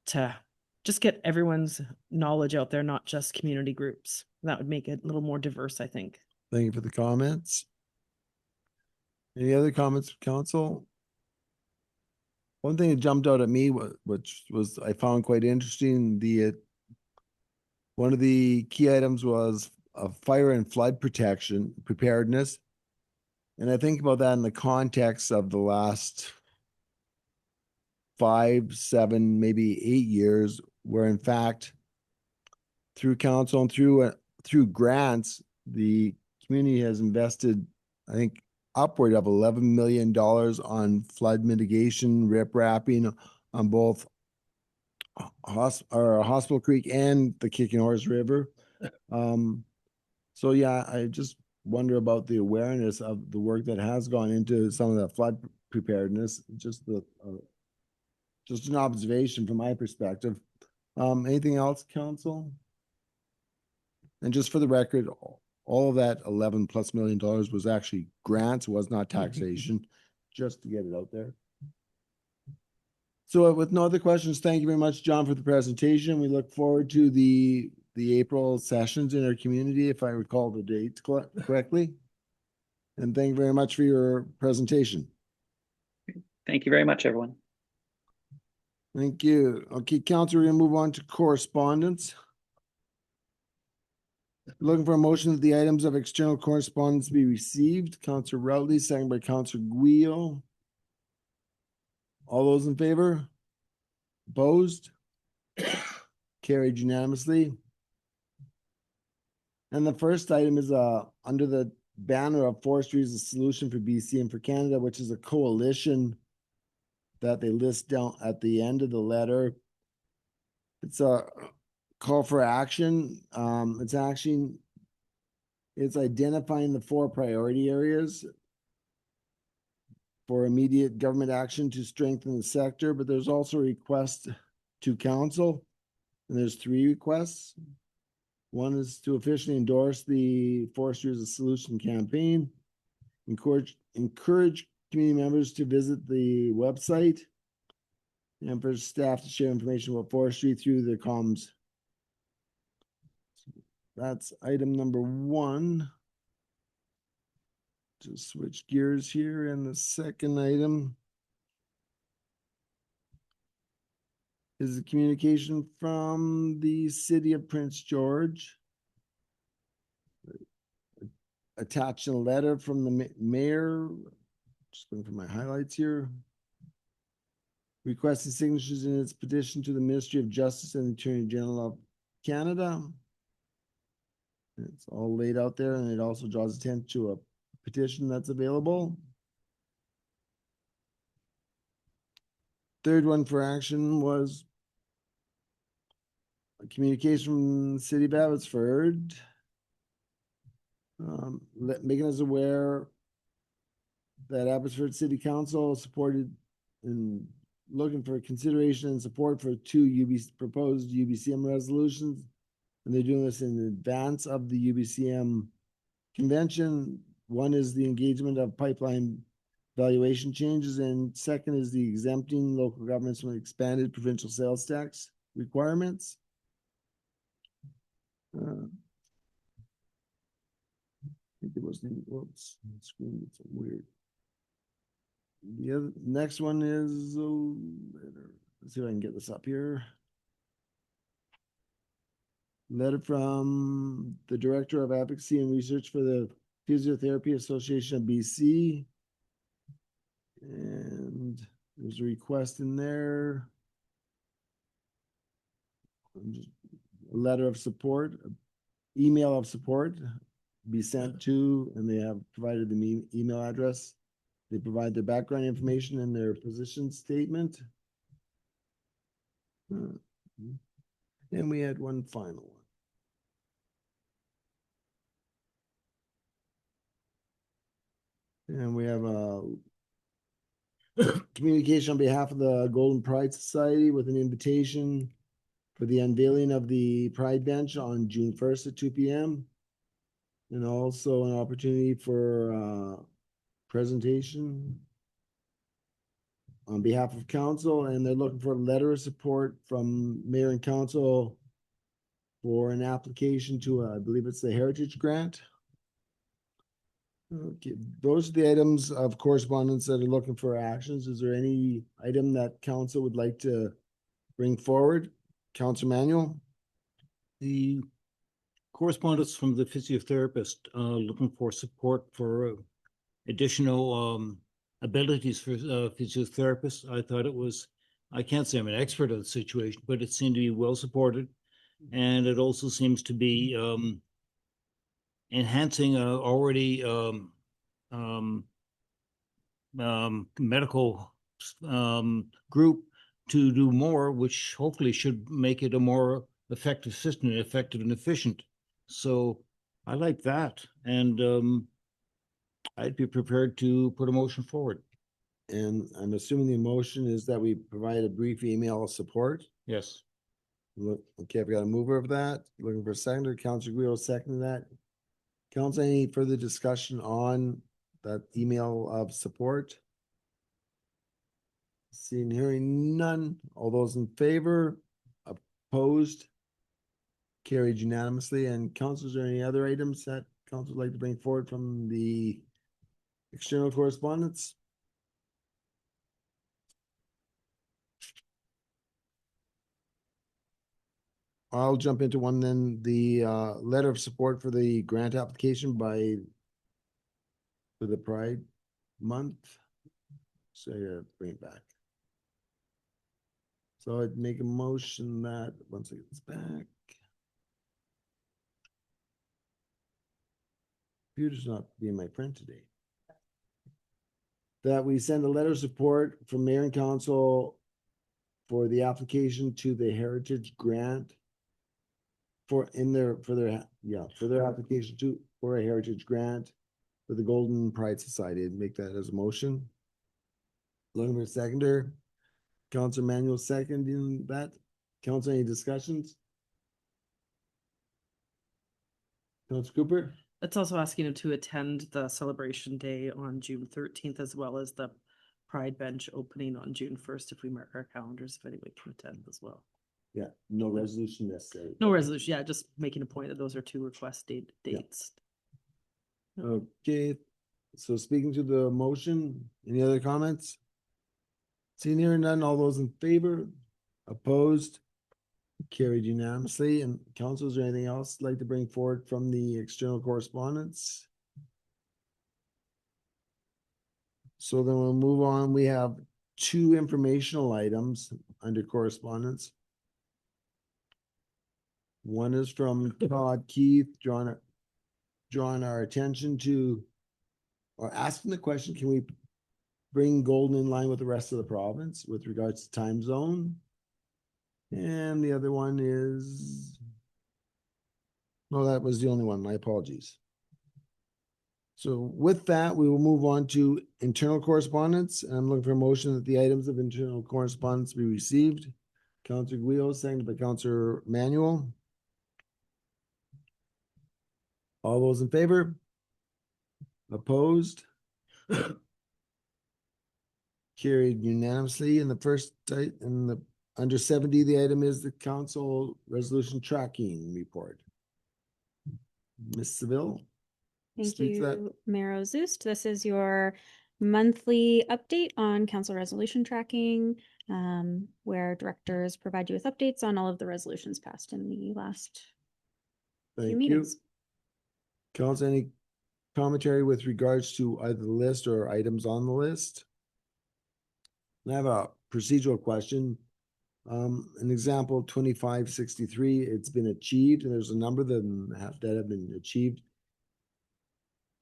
to just get everyone's knowledge out there, not just community groups. That would make it a little more diverse, I think. Thank you for the comments. Any other comments from council? One thing that jumped out at me, which was I found quite interesting, one of the key items was fire and flood protection preparedness. And I think about that in the context of the last 5, 7, maybe 8 years, where in fact, through council and through grants, the community has invested, I think, upward of $11 million on flood mitigation, riprapping on both Hospital Creek and the Kicking Horse River. So yeah, I just wonder about the awareness of the work that has gone into some of the flood preparedness. Just an observation from my perspective. Anything else, council? And just for the record, all of that $11+ million was actually grants, was not taxation, just to get it out there. So with no other questions, thank you very much, John, for the presentation. We look forward to the April sessions in our community, if I recall the dates correctly. And thank you very much for your presentation. Thank you very much, everyone. Thank you. Okay, council, we're gonna move on to correspondence. Looking for a motion that the items of external correspondence be received. Councilor Routley, second by Councilor Guio. All those in favor? Opposed? Carried unanimously. And the first item is under the banner of forestry is a solution for BC and for Canada, which is a coalition that they list down at the end of the letter. It's a call for action. It's identifying the 4 priority areas for immediate government action to strengthen the sector, but there's also a request to council, and there's 3 requests. One is to officially endorse the Forestry as a Solution campaign, encourage community members to visit the website, and for staff to share information about forestry through the comms. That's item number 1. Just switch gears here. And the second item is a communication from the city of Prince George. Attached in a letter from the mayor. Just looking for my highlights here. Requesting signatures in its petition to the Ministry of Justice and the Attorney General of Canada. It's all laid out there, and it also draws attention to a petition that's available. Third one for action was a communication from the city of Abbotsford, making us aware that Abbotsford City Council supported and looking for consideration and support for two proposed UBCM resolutions. And they're doing this in advance of the UBCM convention. One is the engagement of pipeline valuation changes, and second is the exempting local governments from expanded provincial sales tax requirements. I think there was the whoops, the screen is weird. The other next one is let's see if I can get this up here. Letter from the Director of Advocacy and Research for the Physiotherapy Association of BC. And there's a request in there. A letter of support, email of support be sent to, and they have provided the email address. They provide their background information and their position statement. And we had one final one. And we have a communication on behalf of the Golden Pride Society with an invitation for the unveiling of the Pride Bench on June 1st at 2 p.m. And also an opportunity for presentation on behalf of council, and they're looking for a letter of support from mayor and council for an application to, I believe it's the Heritage Grant. Okay, those are the items of correspondence that are looking for actions. Is there any item that council would like to bring forward? Council Manuel? The correspondence from the physiotherapist looking for support for additional abilities for physiotherapists. I thought it was, I can't say I'm an expert on the situation, but it seemed to be well supported. And it also seems to be enhancing already medical group to do more, which hopefully should make it a more effective system, effective and efficient. So I like that, and I'd be prepared to put a motion forward. And I'm assuming the motion is that we provide a brief email of support. Yes. Okay, I've got a mover of that. Looking for a seconder. Councilor Guido seconding that. Council, any further discussion on that email of support? Seeing, hearing none. All those in favor? Opposed? Carried unanimously. And council, is there any other items that council would like to bring forward from the external correspondence? I'll jump into one then. The letter of support for the grant application for the Pride Month. So bring it back. So I'd make a motion that once it gets back. Computer's not being my friend today. That we send a letter of support from mayor and council for the application to the Heritage Grant for their application for a Heritage Grant for the Golden Pride Society. I'd make that as a motion. Looking for a seconder. Councilor Manuel seconding that. Council, any discussions? Councilor Cooper? It's also asking him to attend the celebration day on June 13th, as well as the Pride Bench opening on June 1st, if we mark our calendars, if anybody can attend as well. Yeah, no resolution necessary. No resolution, yeah, just making a point that those are two request dates. Okay, so speaking to the motion, any other comments? Seeing here none, all those in favor? Opposed? Carried unanimously. And council, is there anything else you'd like to bring forward from the external correspondence? So then we'll move on. We have two informational items under correspondence. One is from Todd Keith, drawing our attention to, or asking the question, can we bring Golden in line with the rest of the province with regards to time zone? And the other one is, no, that was the only one. My apologies. So with that, we will move on to internal correspondence. I'm looking for a motion that the items of internal correspondence be received. Counselor Guio, seconded by Counselor Manuel. All those in favor? Opposed? Carried unanimously. In the first, in the under 70, the item is the council resolution tracking report. Ms. Seville? Thank Speak to that. you, Mayor Ozust. This is your monthly update on council resolution tracking, where directors provide you with updates on all of the resolutions passed in the last few Thank you. meetings. Council, any commentary with regards to either the list or items on the list? I have a procedural question. An example, 2563, it's been achieved, and there's a number that have been achieved.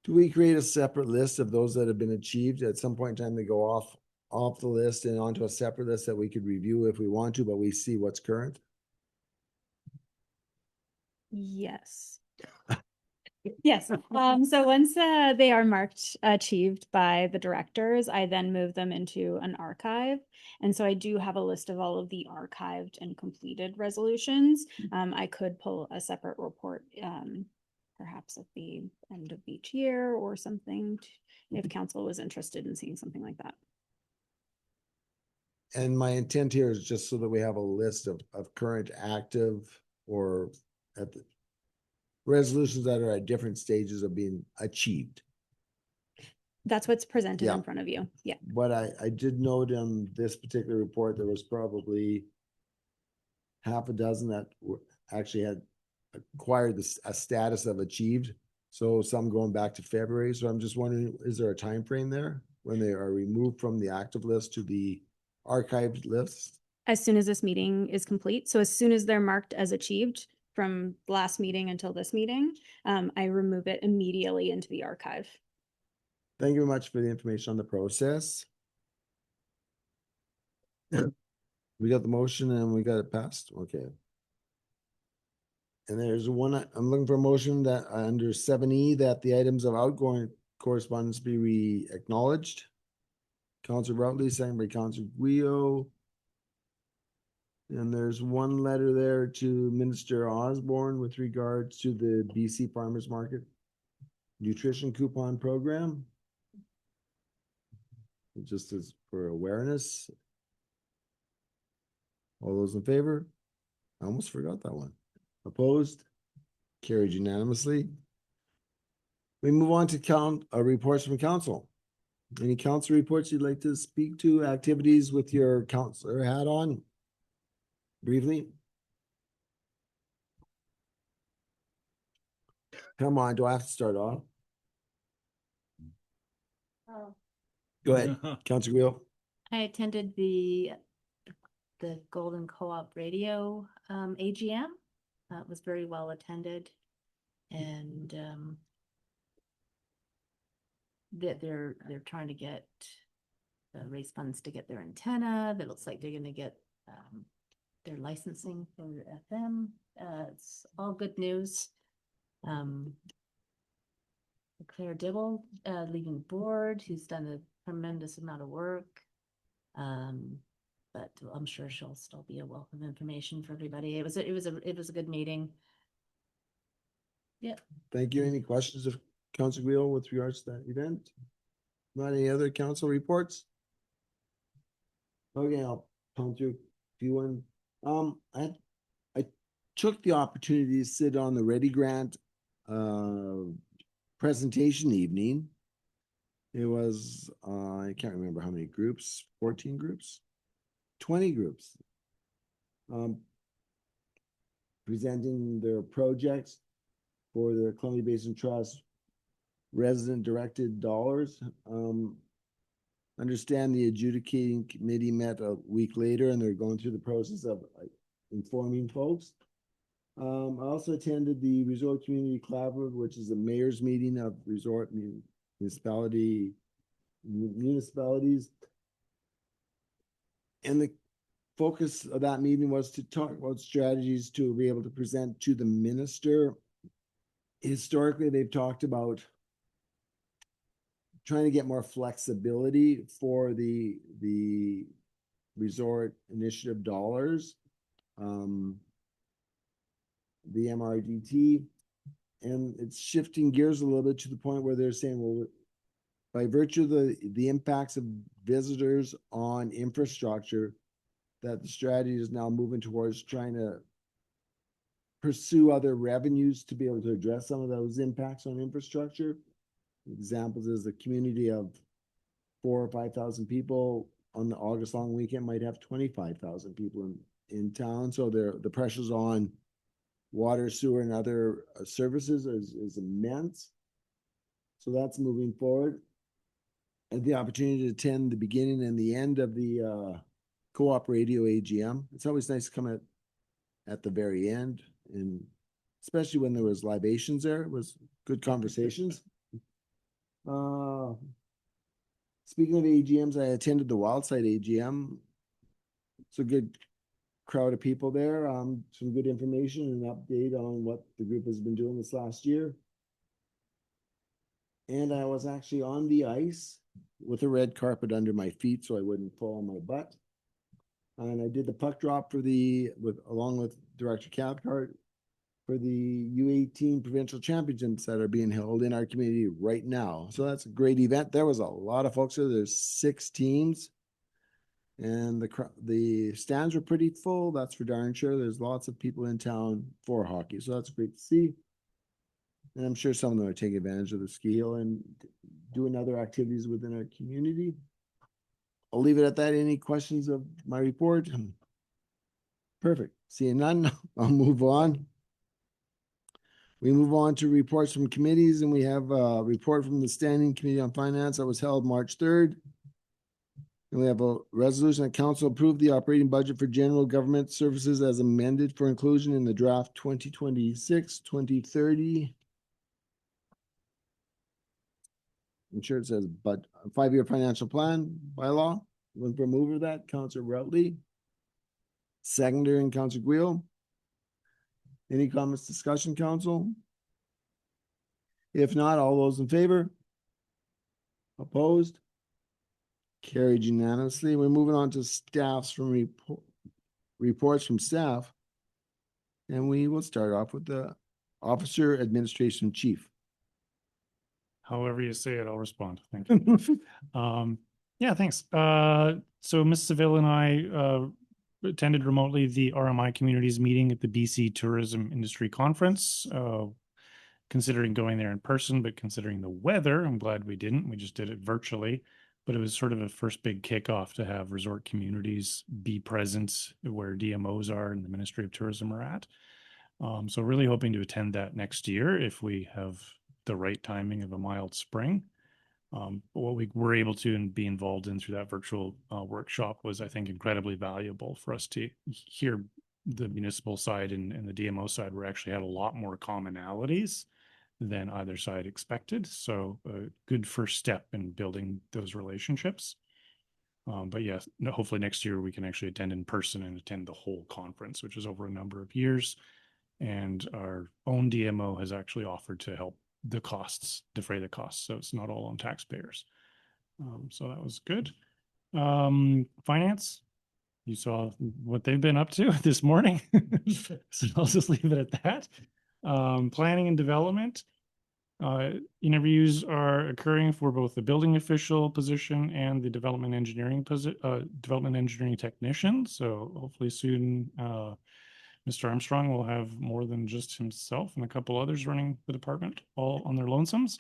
Do we create a separate list of those that have been achieved? At some point in time, they go off the list and onto a separate list that we could review if we want to, but we see what's current? Yes. Yes. So once they are marked achieved by the directors, I then move them into an archive. And so I do have a list of all of the archived and completed resolutions. I could pull a separate report, perhaps at the end of each year or something, if council was interested in seeing something like that. And my intent here is just so that we have a list of current active or at the resolutions that are at different stages of being achieved. That's what's presented Yeah. in front of you. Yeah. But I did note in this particular report, there was probably half a dozen that actually had acquired a status of achieved. So some going back to February. So I'm just wondering, is there a time frame there when they are removed from the active list to the archived list? As soon as this meeting is complete. So as soon as they're marked as achieved from last meeting until this meeting, I remove it immediately into the archive. Thank you very much for the information on the process. We got the motion and we got it passed. Okay. And there's one, I'm looking for a motion that under 7E that the items of outgoing correspondence be re-acknowledged. Councilor Routley, second by Councilor Guio. And there's one letter there to Minister Osborne with regards to the BC Farmers Market nutrition coupon program. Just as for awareness. All those in favor? I almost forgot that one. Opposed? Carried unanimously. We move on to reports from council. Any council reports you'd like to speak to? Activities with your councilor hat on? Briefly. Come on, do I have to start off? Go ahead, Councilor Wheel. I attended the Golden Co-op Radio AGM. It was very well attended, and they're trying to get raise funds to get their antenna. That looks like they're going to get their licensing for FM. It's all good news. Claire Dibble leaving the board, who's done a tremendous amount of work. But I'm sure she'll still be a wealth of information for everybody. It was a good meeting. Yeah. Thank you. Any questions of Councilor Wheel with regards to that event? Not any other council reports? Okay, I'll come through a few one. I took the opportunity to sit on the Ready Grant presentation evening. It was I can't remember how many groups, 14 groups, 20 groups, presenting their projects for their Columbia Basin Trust resident directed dollars. Understand the adjudicating committee met a week later and they're going through the process of informing folks. I also attended the Resort Community Collaborative, which is the mayor's meeting of resort municipalities. And the focus of that meeting was to talk about strategies to be able to present to the minister. Historically, they've talked about trying to get more flexibility for the resort initiative dollars. The MRDT, and it's shifting gears a little bit to the point where they're saying, well, by virtue of the impacts of visitors on infrastructure, that the strategy is now moving towards trying to pursue other revenues to be able to address some of those impacts on infrastructure. Examples is the community of 4,000 or 5,000 people on the August long weekend might have 25,000 people in town. So the pressures on water, sewer, and other services is immense. So that's moving forward. And the opportunity to attend the beginning and the end of the co-op radio AGM. It's always nice to come at the very end, and especially when there was libations there, it was good conversations. Speaking of AGMs, I attended the Wildside AGM. It's a good crowd of people there. Some good information and update on what the group has been doing this last year. And I was actually on the ice with a red carpet under my feet so I wouldn't fall on my butt. And I did the puck drop along with Director Cathcart for the U18 provincial championships that are being held in our community right now. So that's a great event. There was a lot of folks there. There's 6 teams. And the stands were pretty full. That's for darn sure. There's lots of people in town for hockey. So that's great to see. And I'm sure some of them are taking advantage of the ski hill and doing other activities within our community. I'll leave it at that. Any questions of my report? Perfect. Seeing none, I'll move on. We move on to reports from committees, and we have a report from the Standing Committee on Finance that was held March 3rd. And we have a resolution that council approved the operating budget for general government services as amended for inclusion in the draft 2026-2030. I'm sure it says, but a 5-year financial plan by law. Looking for a mover of that, Councillor Routley. Seconder and Councillor Guile. Any comments, discussion, council? If not, all those in favor? Opposed? Carried unanimously. We're moving on to staffs from reports from staff. And we will start off with the Officer Administration Chief. However you say it, I'll respond. Thank you. Yeah, thanks. So Ms. Seville and I attended remotely the RMI Communities meeting at the BC Tourism Industry Conference. Considering going there in person, but considering the weather, I'm glad we didn't. We just did it virtually. But it was sort of a first big kickoff to have resort communities be present where DMOs are and the Ministry of Tourism are at. So really hoping to attend that next year if we have the right timing of a mild spring. But what we were able to and be involved in through that virtual workshop was, I think, incredibly valuable for us to hear the municipal side and the DMO side where actually had a lot more commonalities than either side expected. So a good first step in building those relationships. But yes, hopefully next year we can actually attend in person and attend the whole conference, which is over a number of years. And our own DMO has actually offered to help the costs, defray the costs. So it's not all on taxpayers. So that was good. Finance, you saw what they've been up to this morning. So I'll just leave it at that. Planning and development. Interviews are occurring for both the building official position and the development engineering technician. So hopefully soon, Mr. Armstrong will have more than just himself and a couple others running the department, all on their lonesomes.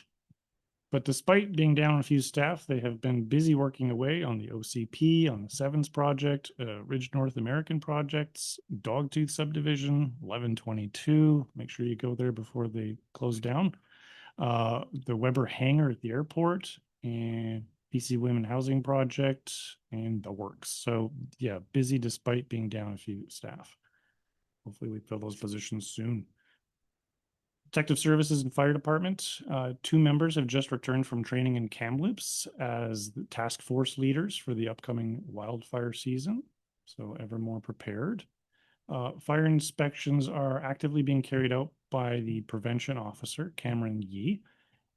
But despite being down a few staff, they have been busy working away on the OCP, on the Sevens project, Ridge North American projects, Dogtooth subdivision, 1122. Make sure you go there before they close down. The Weber hangar at the airport, and BC Women Housing Project, and the works. So yeah, busy despite being down a few staff. Hopefully we fill those positions soon. Protective Services and Fire Department, 2 members have just returned from training in Kamloops as the task force leaders for the upcoming wildfire season. So ever more prepared. Fire inspections are actively being carried out by the prevention officer, Cameron Yee,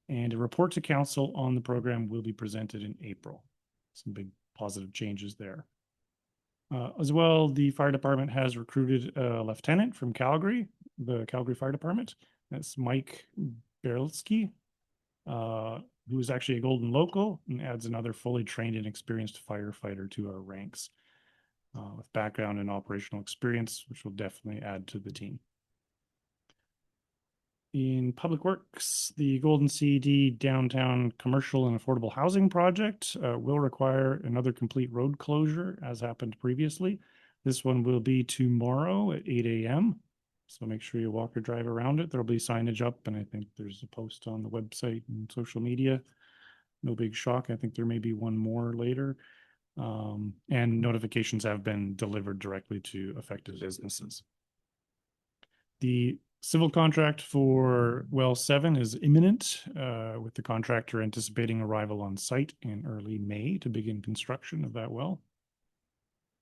And a report to council on the program will be presented in April. Some big positive changes there. As well, the fire department has recruited a lieutenant from Calgary, the Calgary Fire Department. That's Mike Berlsky, who is actually a Golden local and adds another fully trained and experienced firefighter to our ranks with background and operational experience, which will definitely add to the team. In Public Works, the Golden CD Downtown Commercial and Affordable Housing Project will require another complete road closure, as happened previously. This one will be tomorrow at 8 a.m. So make sure you walk or drive around it. There'll be signage up, and I think there's a post on the website and social media. No big shock. I think there may be one more later. And notifications have been delivered directly to affected businesses. The civil contract for Well 7 is imminent, with the contractor anticipating arrival on site in early May to begin construction of that well.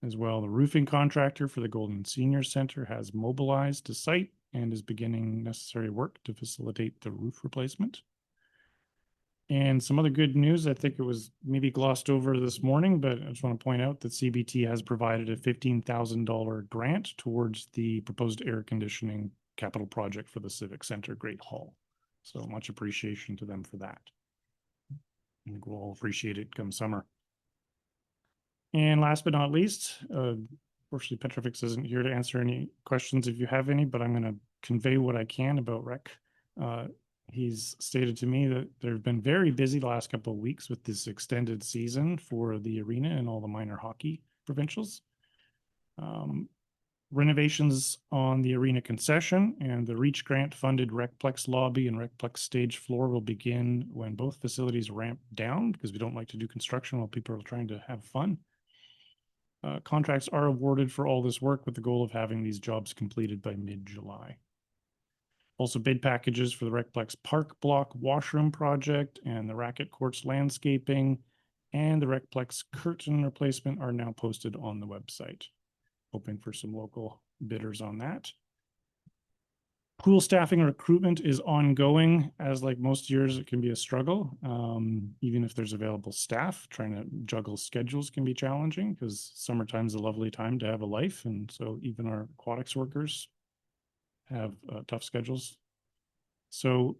As well, the roofing contractor for the Golden Senior Center has mobilized to site and is beginning necessary work to facilitate the roof replacement. And some other good news, I think it was maybe glossed over this morning, but I just want to point out that CBT has provided a $15,000 grant towards the proposed air conditioning capital project for the Civic Center Great Hall. So much appreciation to them for that. I think we'll all appreciate it come summer. And last but not least, unfortunately, Petrifix isn't here to answer any questions if you have any, but I'm going to convey what I can about rec. He's stated to me that they've been very busy the last couple of weeks with this extended season for the arena and all the minor hockey provincials. Renovations on the arena concession and the REACH grant funded Recplex lobby and Recplex stage floor will begin when both facilities ramp down, because we don't like to do construction while people are trying to have fun. Contracts are awarded for all this work with the goal of having these jobs completed by mid-July. Also, bid packages for the Recplex Park Block washroom project and the Racket Courts landscaping and the Recplex curtain replacement are now posted on the website. Hoping for some local bidders on that. Pool staffing recruitment is ongoing. As like most years, it can be a struggle. Even if there's available staff, trying to juggle schedules can be challenging because summertime is a lovely time to have a life. And so even our aquatics workers have tough schedules. So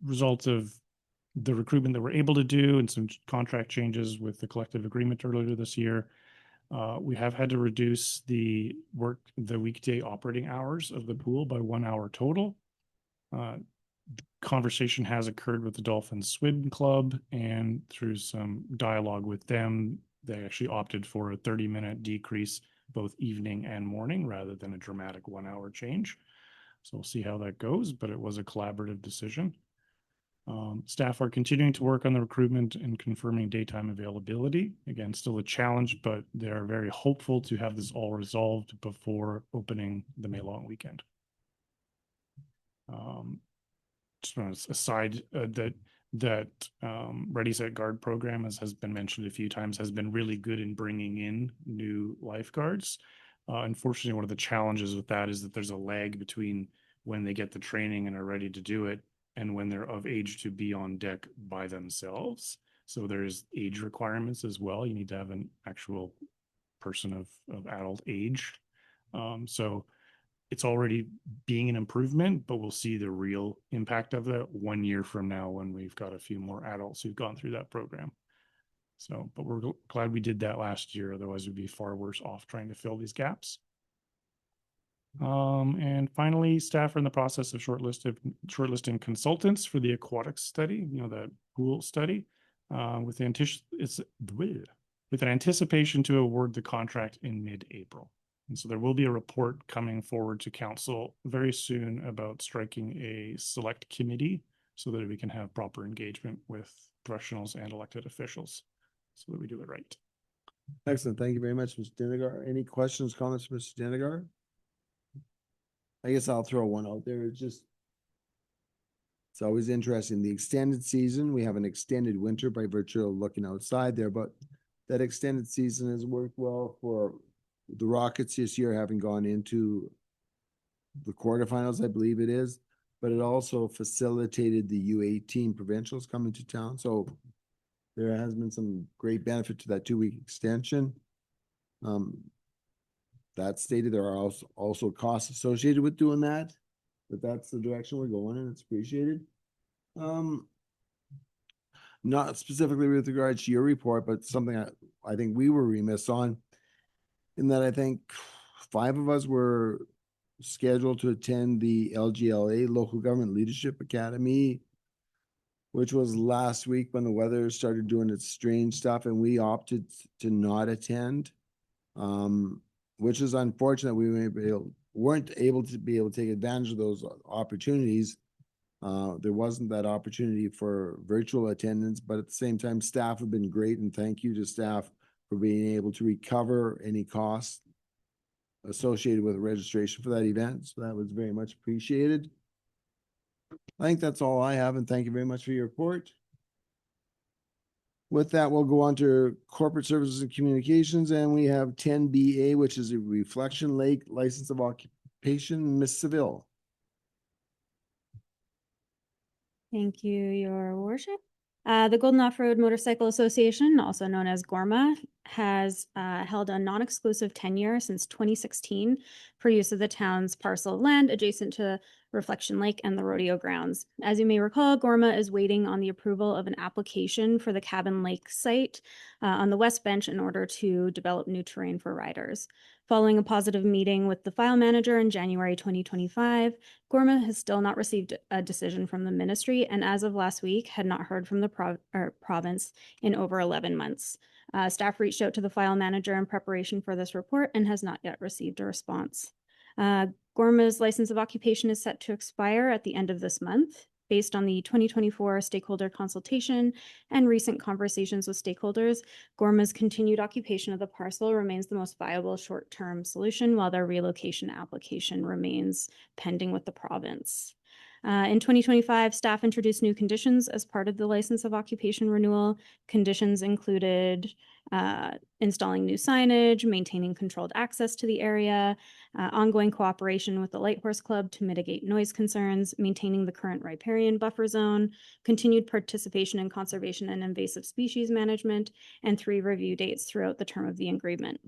result of the recruitment that we're able to do and some contract changes with the collective agreement earlier this year, we have had to reduce the weekday operating hours of the pool by 1 hour total. Conversation has occurred with the Dolphin Swim Club, and through some dialogue with them, they actually opted for a 30-minute decrease both evening and morning rather than a dramatic 1 hour change. So we'll see how that goes, but it was a collaborative decision. Staff are continuing to work on the recruitment and confirming daytime availability. Again, still a challenge, but they are very hopeful to have this all resolved before opening the May long weekend. Just on a side, that Ready Set Guard program, as has been mentioned a few times, has been really good in bringing in new lifeguards. Unfortunately, one of the challenges with that is that there's a lag between when they get the training and are ready to do it and when they're of age to be on deck by themselves. So there's age requirements as well. You need to have an actual person of adult age. So it's already being an improvement, but we'll see the real impact of that 1 year from now when we've got a few more adults who've gone through that program. So, but we're glad we did that last year. Otherwise we'd be far worse off trying to fill these gaps. And finally, staff are in the process of shortlisting consultants for the aquatics study, the pool study, with an anticipation to award the contract in mid-April. And so there will be a report coming forward to council very soon about striking a select committee so that we can have proper engagement with professionals and elected officials so that we do it right. Excellent. Thank you very much, Mr. Denegar. Any questions, comments, Mr. Denegar? I guess I'll throw one out there. It's always interesting. The extended season, we have an extended winter by virtue of looking outside there, but that extended season has worked well for the Rockets this year, having gone into the quarterfinals, I believe it is. but it also facilitated the U18 provincials coming to town. So there has been some great benefit to that 2-week extension. That stated, there are also costs associated with doing that, but that's the direction we're going and it's appreciated. Not specifically with regards to your report, but something I think we were remiss on, in that I think 5 of us were scheduled to attend the LGLA, Local Government Leadership Academy, which was last week when the weather started doing its strange stuff, and we opted to not attend, which is unfortunate. We weren't able to take advantage of those opportunities. There wasn't that opportunity for virtual attendance, but at the same time, staff have been great, and thank you to staff for being able to recover any costs associated with registration for that event. So that was very much appreciated. I think that's all I have, and thank you very much for your report. With that, we'll go on to corporate services and communications, and we have 10BA, which is a Reflection Lake license of occupation. Ms. Seville. Thank you, Your Worship. The Golden Off-Road Motorcycle Association, also known as GORMA, has held a non-exclusive tenure since 2016 for use of the town's parcel of land adjacent to Reflection Lake and the rodeo grounds. As you may recall, GORMA is waiting on the approval of an application for the Cabin Lake site on the West Bench in order to develop new terrain for riders. Following a positive meeting with the file manager in January 2025, GORMA has still not received a decision from the ministry, and as of last week, had not heard from the province in over 11 months. Staff reached out to the file manager in preparation for this report and has not yet received a response. GORMA's license of occupation is set to expire at the end of this month. Based on the 2024 stakeholder consultation and recent conversations with stakeholders, GORMA's continued occupation of the parcel remains the most viable short-term solution, while their relocation application remains pending with the province. In 2025, staff introduced new conditions as part of the license of occupation renewal. Conditions included installing new signage, maintaining controlled access to the area, ongoing cooperation with the Light Horse Club to mitigate noise concerns, maintaining the current riparian buffer zone, continued participation in conservation and invasive species management, and 3 review dates throughout the term of the agreement.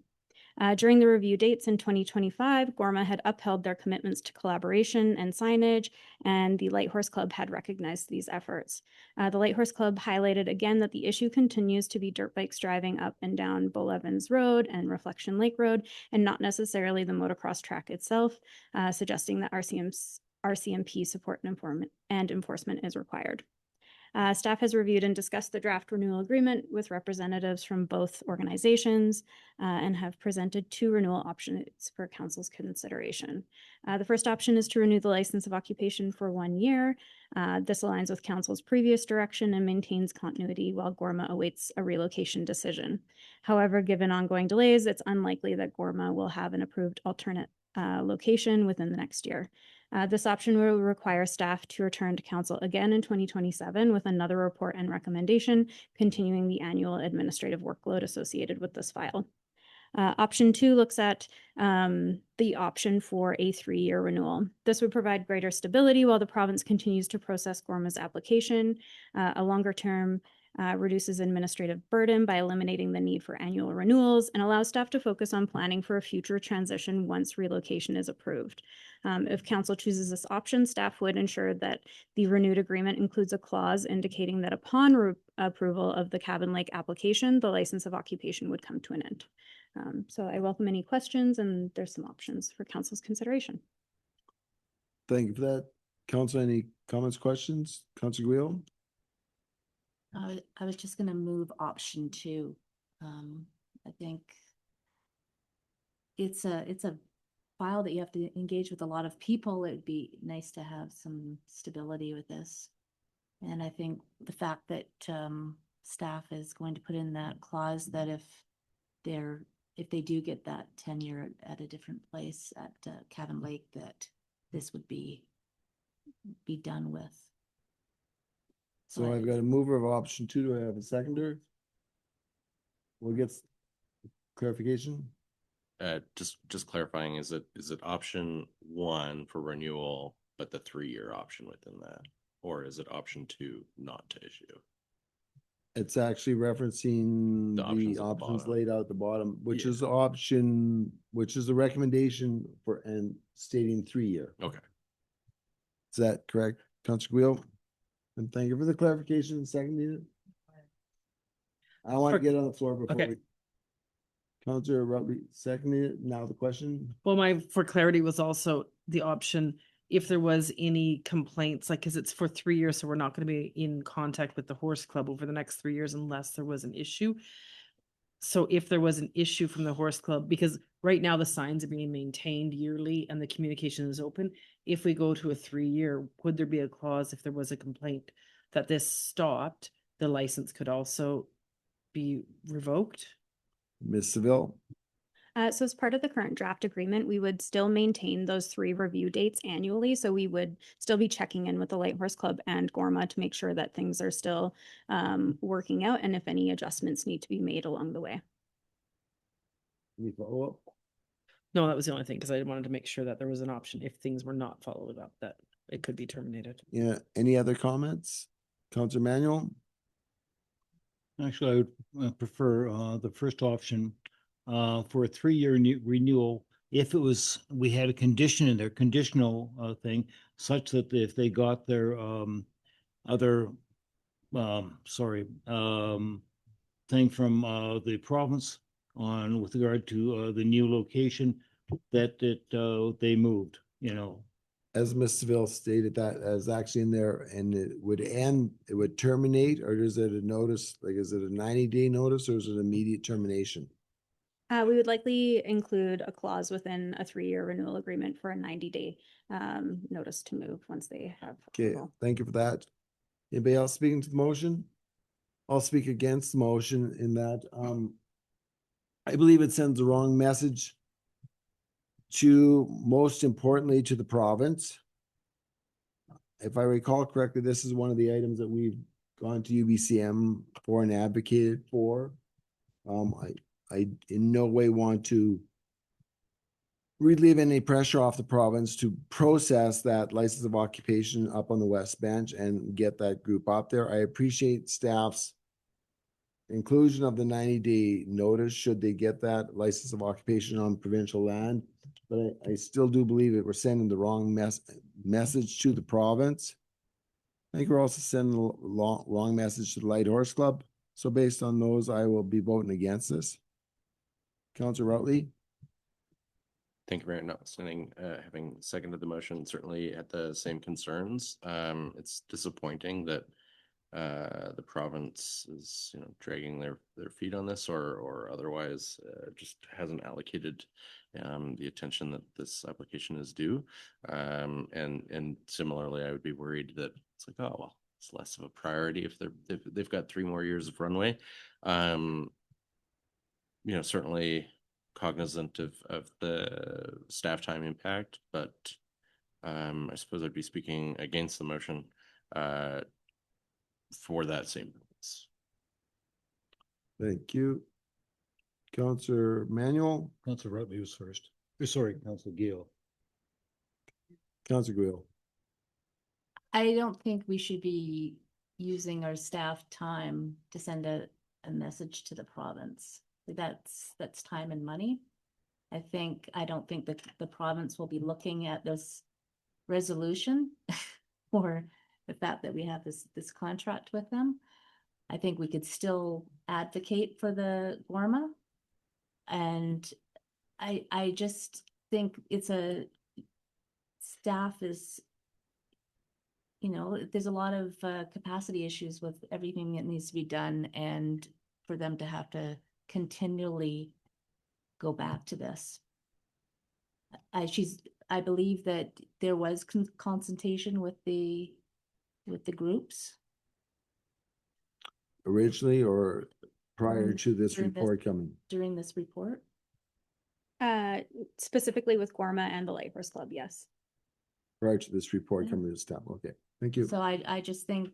During the review dates in 2025, GORMA had upheld their commitments to collaboration and signage, and the Light Horse Club had recognized these efforts. The Light Horse Club highlighted again that the issue continues to be dirt bikes driving up and down Bull Evans Road and Reflection Lake Road, and not necessarily the motocross track itself, suggesting that RCMP support and enforcement is required. Staff has reviewed and discussed the draft renewal agreement with representatives from both organizations and have presented 2 renewal options for council's consideration. The first option is to renew the license of occupation for 1 year. This aligns with council's previous direction and maintains continuity while GORMA awaits a relocation decision. However, given ongoing delays, it's unlikely that GORMA will have an approved alternate location within the next year. This option will require staff to return to council again in 2027 with another report and recommendation, continuing the annual administrative workload associated with this file. Option 2 looks at the option for a 3-year renewal. This would provide greater stability while the province continues to process GORMA's application. A longer term reduces administrative burden by eliminating the need for annual renewals and allows staff to focus on planning for a future transition once relocation is approved. If council chooses this option, staff would ensure that the renewed agreement includes a clause indicating that upon approval of the Cabin Lake application, the license of occupation would come to an end. So I welcome any questions, and there's some options for council's consideration. Thank you for that. Council, any comments, questions? Councilor Guillaume? I was just gonna move option 2. I think it's a file that you have to engage with a lot of people. It would be nice to have some stability with this. And I think the fact that staff is going to put in that clause that if they do get that tenure at a different place at Cabin Lake, that this would be done with. So I've got a mover of option 2. Do I have a seconder? We'll get clarification. Just clarifying, is it option 1 for renewal, but the 3-year option within that? Or is it option 2 not to issue? It's actually referencing The options the at the options bottom. laid out at the bottom, which Yeah. is the option, which is the recommendation for, and stating 3-year. Okay. Is that correct, Councilor Guile? And thank you for the clarification and seconding it. I want to For- get on the floor before Okay. we. Councilor Rutley seconded it. Now the question. Well, my, for clarity was also the option, if there was any complaints, like, cause it's for 3 years, so we're not gonna be in contact with the horse club over the next 3 years unless there was an issue. So if there was an issue from the horse club, because right now the signs are being maintained yearly and the communication is open. If we go to a 3-year, would there be a clause if there was a complaint that this stopped, the license could also be revoked? Ms. Seville, So as part of the current draft agreement, we would still maintain those 3 review dates annually. So we would still be checking in with the Light Horse Club and Gorma to make sure that things are still working out and if any adjustments need to be made along the way. any follow-up? No, that was the only thing, because I wanted to make sure that there was an option if things were not followed up, that it could be terminated. Yeah, any other comments? Councilor Manuel? Actually, I would prefer the first option for a 3-year renewal. If it was, we had a condition in there, conditional thing, such that if they got their other, thing from the province on with regard to the new location, that they moved, you know. As Ms. Seville stated, that as actually in there, and it would end, it would terminate, or is it a notice, like, is it a 90-day notice or is it immediate termination? We would likely include a clause within a 3-year renewal agreement for a 90-day notice to move once they have Okay, approval. thank you for that. Anybody else speaking to the motion? I'll speak against the motion in that I believe it sends the wrong message to, most importantly, to the province. If I recall correctly, this is one of the items that we've gone to UBCM for and advocated for. I in no way want to relieve any pressure off the province to process that license of occupation up on the West Bench and get that group up there. I appreciate staff's inclusion of the 90-day notice should they get that license of occupation on provincial land. But I still do believe that we're sending the wrong message to the province. I think we're also sending the wrong message to the Light Horse Club. So based on those, I will be voting against this. Councilor Rutley? Thank you, Mayor. Notwithstanding having seconded the motion, certainly had the same concerns. It's disappointing that the province is, dragging their feet on this, or otherwise just hasn't allocated the attention that this application is due. And similarly, I would be worried that it's like, oh well, it's less of a priority if they've got 3 more years of runway. Certainly cognizant of the staff time impact, but I suppose I'd be speaking against the motion for that same purpose. Thank you. Councilor Manuel? Councilor Rutley was first. Sorry, Councilor Gill. Councilor Guile? I don't think we should be using our staff time to send a message to the province. That's time and money. I don't think that the province will be looking at this resolution or the fact that we have this contract with them. I think we could still advocate for the Gorma. And I just think staff is, there's a lot of capacity issues with everything that needs to be done, and for them to have to continually go back to this. I believe that there was consultation with the groups. Originally or prior to this During this- report coming? During this report. Specifically with Gorma and the Light Horse Club, yes. Prior to this report Yeah. coming to staff. Okay, thank you. So I just think,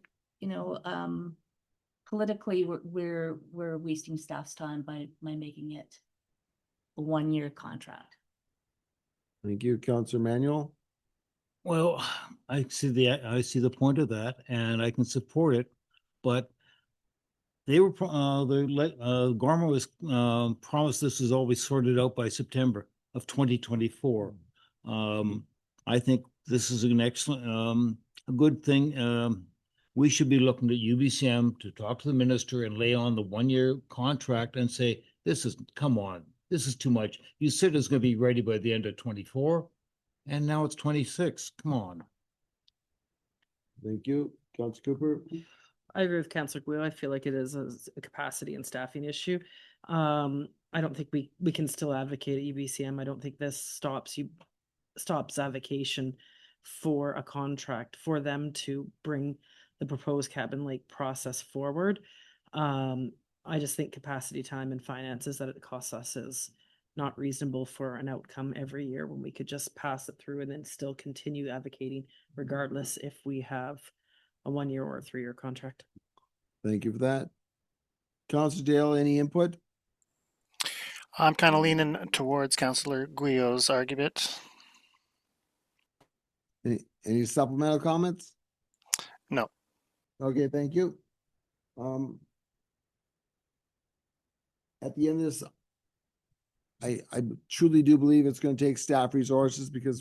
politically, we're wasting staff's time by making it a 1-year contract. Thank you, Councilor Manuel. Well, I see the point of that, and I can support it, but they were, Gorma was, promised this was always sorted out by September of 2024. I think this is an excellent, a good thing. We should be looking at UBCM to talk to the minister and lay on the 1-year contract and say, come on, this is too much. You said it's going to be ready by the end of 24, and now it's 26. Come on. Thank you. Councilor Cooper? I agree with Councillor Guo. I feel like it is a capacity and staffing issue. I don't think we can still advocate at UBCM. I don't think this stops advocation for a contract for them to bring the proposed Cabin Lake process forward. I just think capacity, time, and finances that it costs us is not reasonable for an outcome every year when we could just pass it through and then still continue advocating regardless if we have a 1-year or a 3-year contract. Thank you for that. Councilor Dale, any input? I'm kind of leaning towards Councillor Guio's argument. Any supplemental comments? No. Okay, thank you. At the end of this, I truly do believe it's going to take staff resources because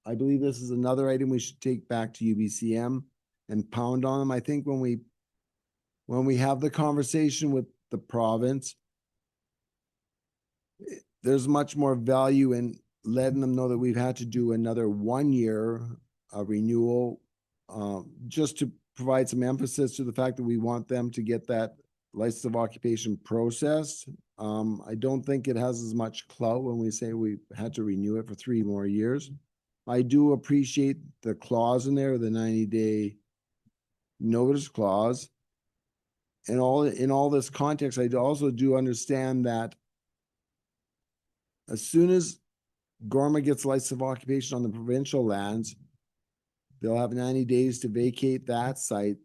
I believe this is another item we should take back to UBCM and pound on them. I think when we have the conversation with the province, there's much more value in letting them know that we've had to do another 1-year renewal, just to provide some emphasis to the fact that we want them to get that license of occupation processed. I don't think it has as much clout when we say we had to renew it for 3 more years. I do appreciate the clause in there, the 90-day notice clause. And in all this context, I also do understand that as soon as Gorma gets license of occupation on the provincial lands, they'll have 90 days to vacate that site.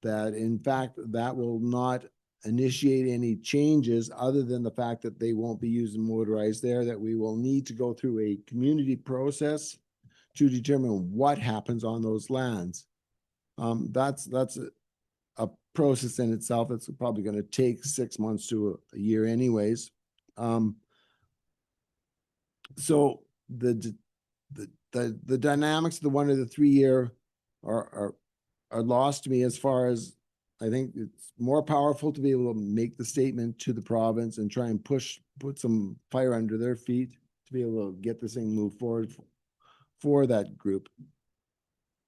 That in fact, that will not initiate any changes other than the fact that they won't be using motorized there, that we will need to go through a community process to determine what happens on those lands. That's a process in itself. It's probably going to take 6 months to a year anyways. So the dynamics of the 1 or the 3 year are lost to me, as far as I think it's more powerful to be able to make the statement to the province and try and put some fire under their feet to be able to get this thing moved forward for that group.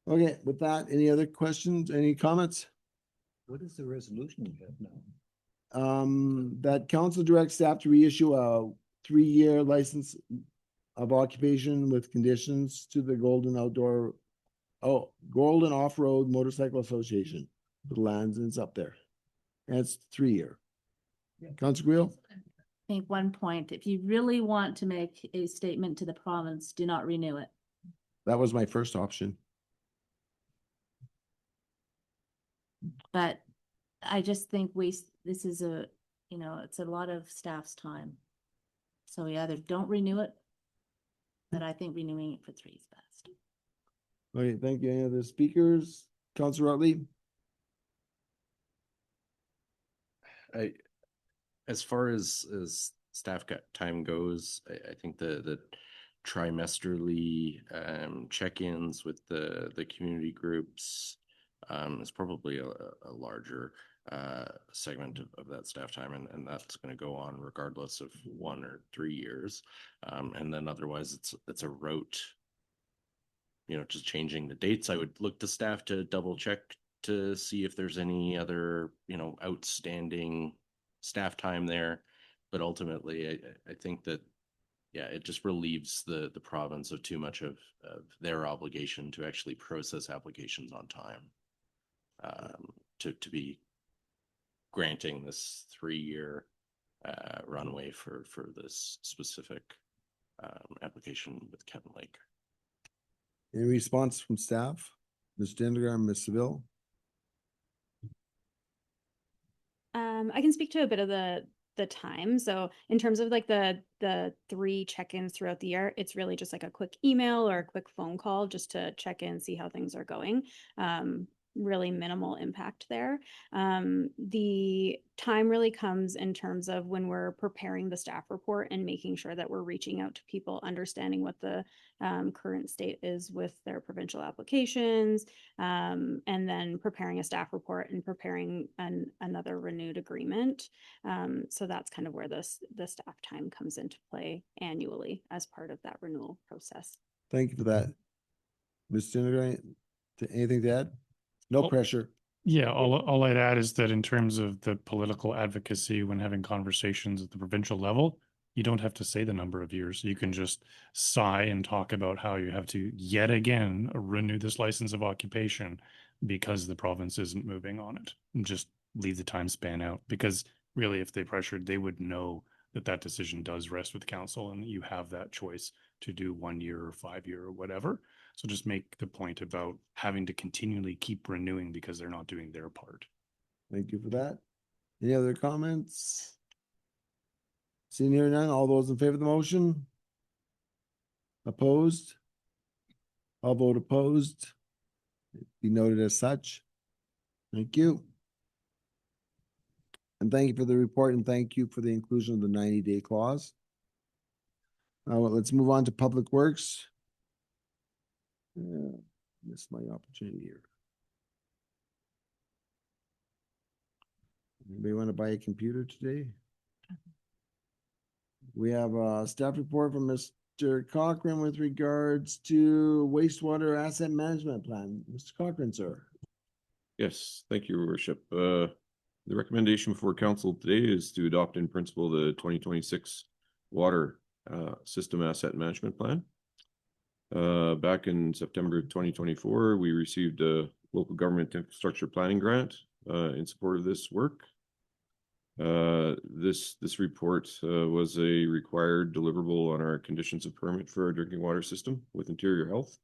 Okay, with that, any other questions, any comments? What is the resolution we have now? That council directs staff to reissue a 3-year license of occupation with conditions to the Golden Off-Road Motorcycle Association. The lands, and it's up there. And it's 3-year. Yeah. Councilor Guio? I think one point, if you really want to make a statement to the province, do not renew it. That was my first option. But I just think this is it's a lot of staff's time. So we either don't renew it, but I think renewing it for 3 is best. Okay, thank you. Any other speakers? Councilor Utley? As far as staff time goes, I think the trimesterly check-ins with the community groups is probably a larger segment of that staff time, and that's going to go on regardless of 1 or 3 years, and then otherwise it's a rote, just changing the dates. I would look to staff to double check to see if there's any other outstanding staff time there, but ultimately I think that it just relieves the province of too much of their obligation to actually process applications on time, to be granting this 3-year runway for this specific application with Cabin Lake. Any response from staff? Ms. Dendergaard, Ms. Seville? I can speak to a bit of the time. So in terms of like the 3 check-ins throughout the year, it's really just like a quick email or a quick phone call just to check in, see how things are going. Really minimal impact there. The time really comes in terms of when we're preparing the staff report and making sure that we're reaching out to people, understanding what the current state is with their provincial applications, and then preparing a staff report and preparing another renewed agreement. So that's kind of where the staff time comes into play annually as part of that renewal process. Thank you for that. Mr. Tindergray, anything to add? No Oh, pressure. Yeah, all I'd add is that in terms of the political advocacy when having conversations at the provincial level, you don't have to say the number of years. You can just sigh and talk about how you have to yet again renew this license of occupation because the province isn't moving on it. And just leave the time span out, because really, if they pressured, they would know that that decision does rest with council and that you have that choice to do 1 year or 5 year or whatever. So just make the point about having to continually keep renewing because they're not doing their part. Thank you for that. Any other comments? Seeing here none, all those in favor of the motion? Opposed? I'll vote opposed. Be noted as such. Thank you. And thank you for the report, and thank you for the inclusion of the 90-day clause. Well, let's move on to Public Works. Missed my opportunity here. Anybody want to buy a computer today? We have a staff report from Mr. Cochran with regards to wastewater asset management plan. Mr. Cochran, sir. Yes, thank you, Your Worship. The recommendation before council today is to adopt in principle the 2026 water system asset management plan. Back in September 2024, we received a local government infrastructure planning grant in support of this work. This report was a required deliverable on our conditions of permit for our drinking water system with Interior Health.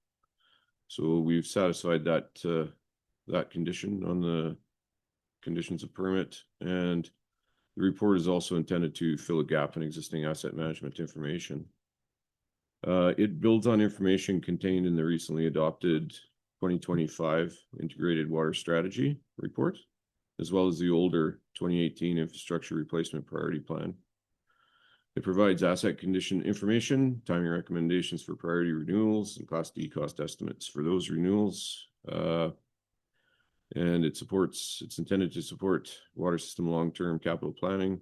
So we've satisfied that that condition on the conditions of permit, and the report is also intended to fill a gap in existing asset management information. It builds on information contained in the recently adopted 2025 Integrated Water Strategy report, as well as the older 2018 Infrastructure Replacement Priority Plan. It provides asset condition information, timing recommendations for priority renewals, and Class D cost estimates for those renewals. And it's intended to support water system long-term capital planning,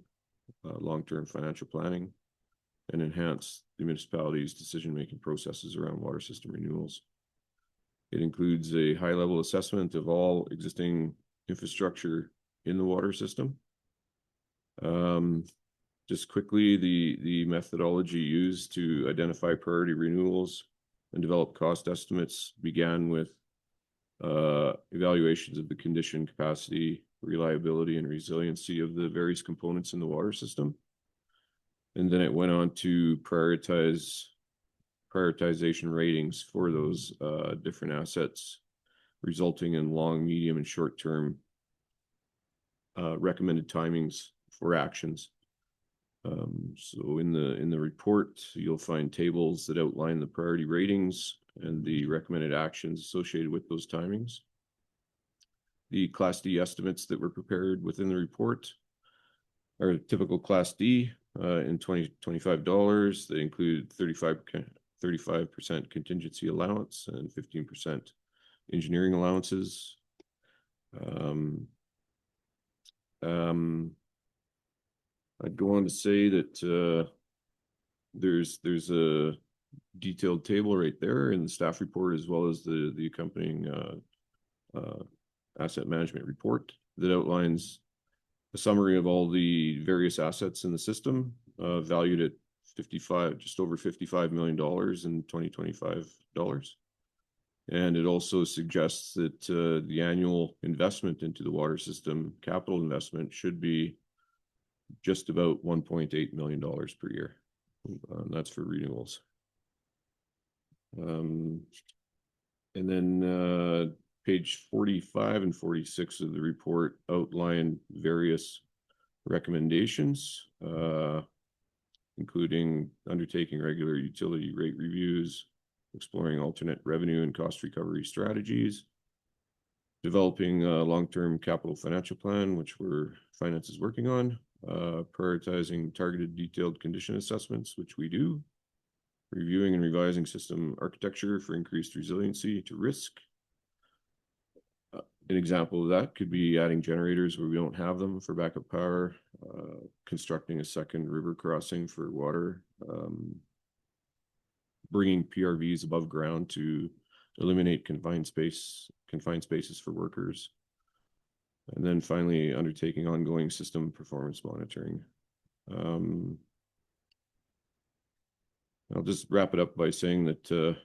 long-term financial planning, and enhance the municipality's decision-making processes around water system renewals. It includes a high-level assessment of all existing infrastructure in the water system. Just quickly, the methodology used to identify priority renewals and develop cost estimates began with evaluations of the condition, capacity, reliability, and resiliency of the various components in the water system. And then it went on to prioritization ratings for those different assets, resulting in long, medium, and short-term recommended timings for actions. So in the report, you'll find tables that outline the priority ratings and the recommended actions associated with those timings. The Class D estimates that were prepared within the report are typical Class D in $25. They include 35% contingency allowance and 15% engineering allowances. I'd go on to say that there's a detailed table right there in the staff report, as well as the accompanying asset management report that outlines a summary of all the various assets in the system, valued at just over $55 million in 2025 dollars. And it also suggests that the annual investment into the water system, capital investment, should be just about $1.8 million per year. That's for renewals. And then page 45 and 46 of the report outline various recommendations, including undertaking regular utility rate reviews, exploring alternate revenue and cost recovery strategies, developing a long-term capital financial plan, which finance is working on, prioritizing targeted detailed condition assessments, which we do, reviewing and revising system architecture for increased resiliency to risk. An example of that could be adding generators where we don't have them for backup power, constructing a second river crossing for water, bringing PRVs above ground to eliminate confined spaces for workers. And then finally, undertaking ongoing system performance monitoring. I'll just wrap it up by saying that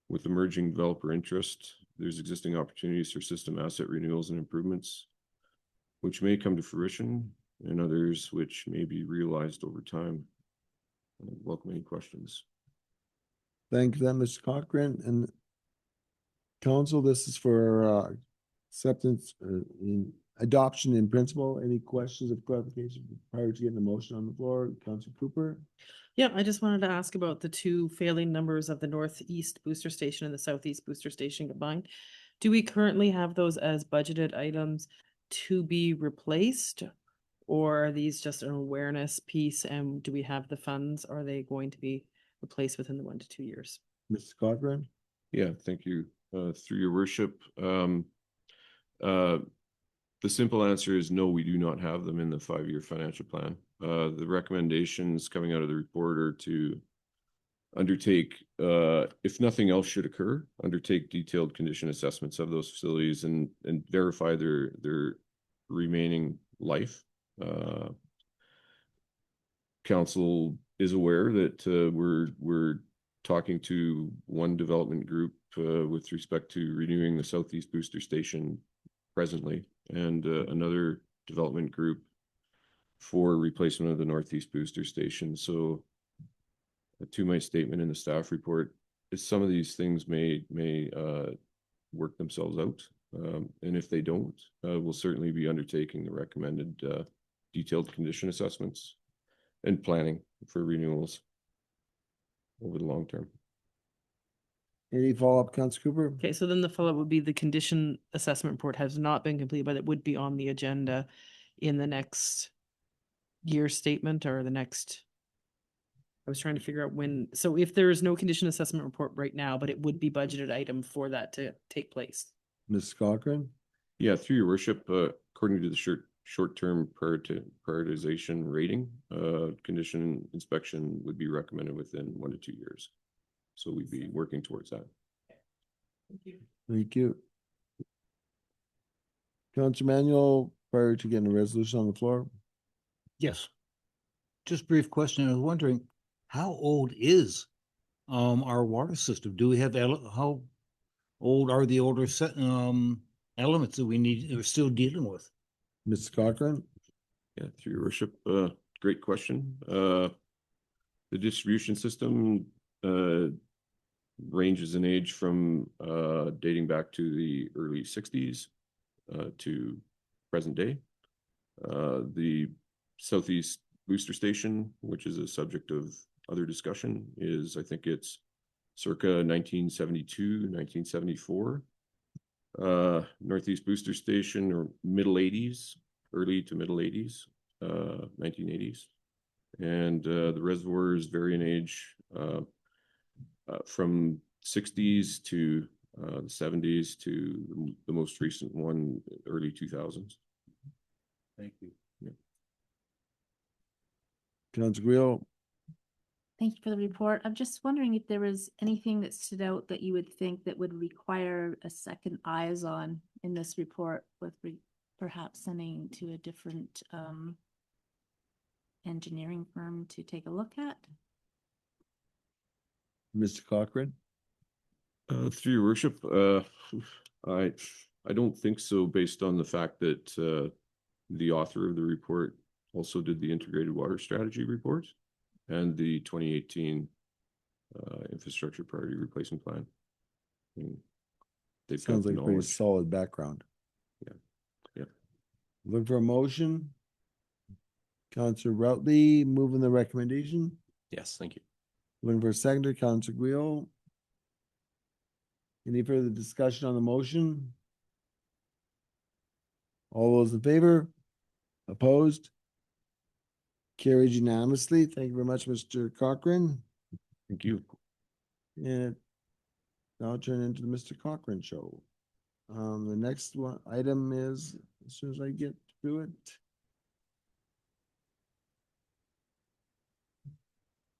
with emerging developer interest, there's existing opportunities for system asset renewals and improvements, which may come to fruition, and others which may be realized over time. I welcome any questions. Thank you, Mr. Cochran. And council, this is for acceptance in adoption in principle. Any questions of clarification prior to getting the motion on the floor? Councilor Cooper? Yeah, I just wanted to ask about the two failing numbers of the northeast booster station and the southeast booster station combined. Do we currently have those as budgeted items to be replaced? Or are these just an awareness piece, and do we have the funds? Are they going to be replaced within the 1 to 2 years? Mr. Cochran? Yeah, thank you. Through your worship, the simple answer is no, we do not have them in the 5-year financial plan. The recommendations coming out of the report are to undertake, if nothing else should occur, undertake detailed condition assessments of those facilities and verify their remaining life. Council is aware that we're talking to one development group with respect to renewing the Southeast Booster Station presently, and another development group for replacement of the Northeast Booster Station. So to my statement in the staff report, is some of these things may work themselves out. And if they don't, we'll certainly be undertaking the recommended detailed condition assessments and planning for renewals over the long term. Any follow-up, Councilor Cooper? Okay, so then the follow-up would be the condition assessment report has not been completed, but it would be on the agenda in the next year statement or the next. I was trying to figure out when, so if there is no condition assessment report right now, but it would be budgeted item for that to take place. Ms. Cochran? Yeah, through your worship, according to the short-term prioritization rating, condition inspection would be recommended within 1 to 2 years. So we'd be working towards that. Thank you. Thank you. Councilor Manuel, prior to getting a resolution on the floor? Yes. Just brief question. I was wondering, how old is our water system? Do we have, how old are the older elements that we're still dealing with? Ms. Cochran? Yeah, through your worship, great question. The distribution system ranges in age from dating back to the early 60s to present day. The Southeast Booster Station, which is a subject of other discussion, is, I think it's circa 1972, 1974. Northeast Booster Station, or middle 80s, early to middle 80s, 1980s. And the reservoirs vary in age from 60s to the 70s to the most recent one, early 2000s. Thank you. Yeah. Councilor Guio? Thank you for the report. I'm just wondering if there was anything that stood out that you would think that would require a second eyes on in this report, with perhaps sending to a different engineering firm to take a look at? Mr. Cochran? Through your worship, I don't think so, based on the fact that the author of the report also did the integrated water strategy report and the 2018 infrastructure priority replacement plan. Sounds like a pretty solid background. Yeah. Yeah. Look for a motion. Counselor Routley moving the recommendation. Yes, thank you. Moving for seconder, Counselor Guio. Any further discussion on the motion? All those in favor? Opposed? Carried unanimously. Thank you very much, Mr. Cochran. Thank you. And now I'll turn into the Mr. Cochran show. The next one item is, as soon as I get to it.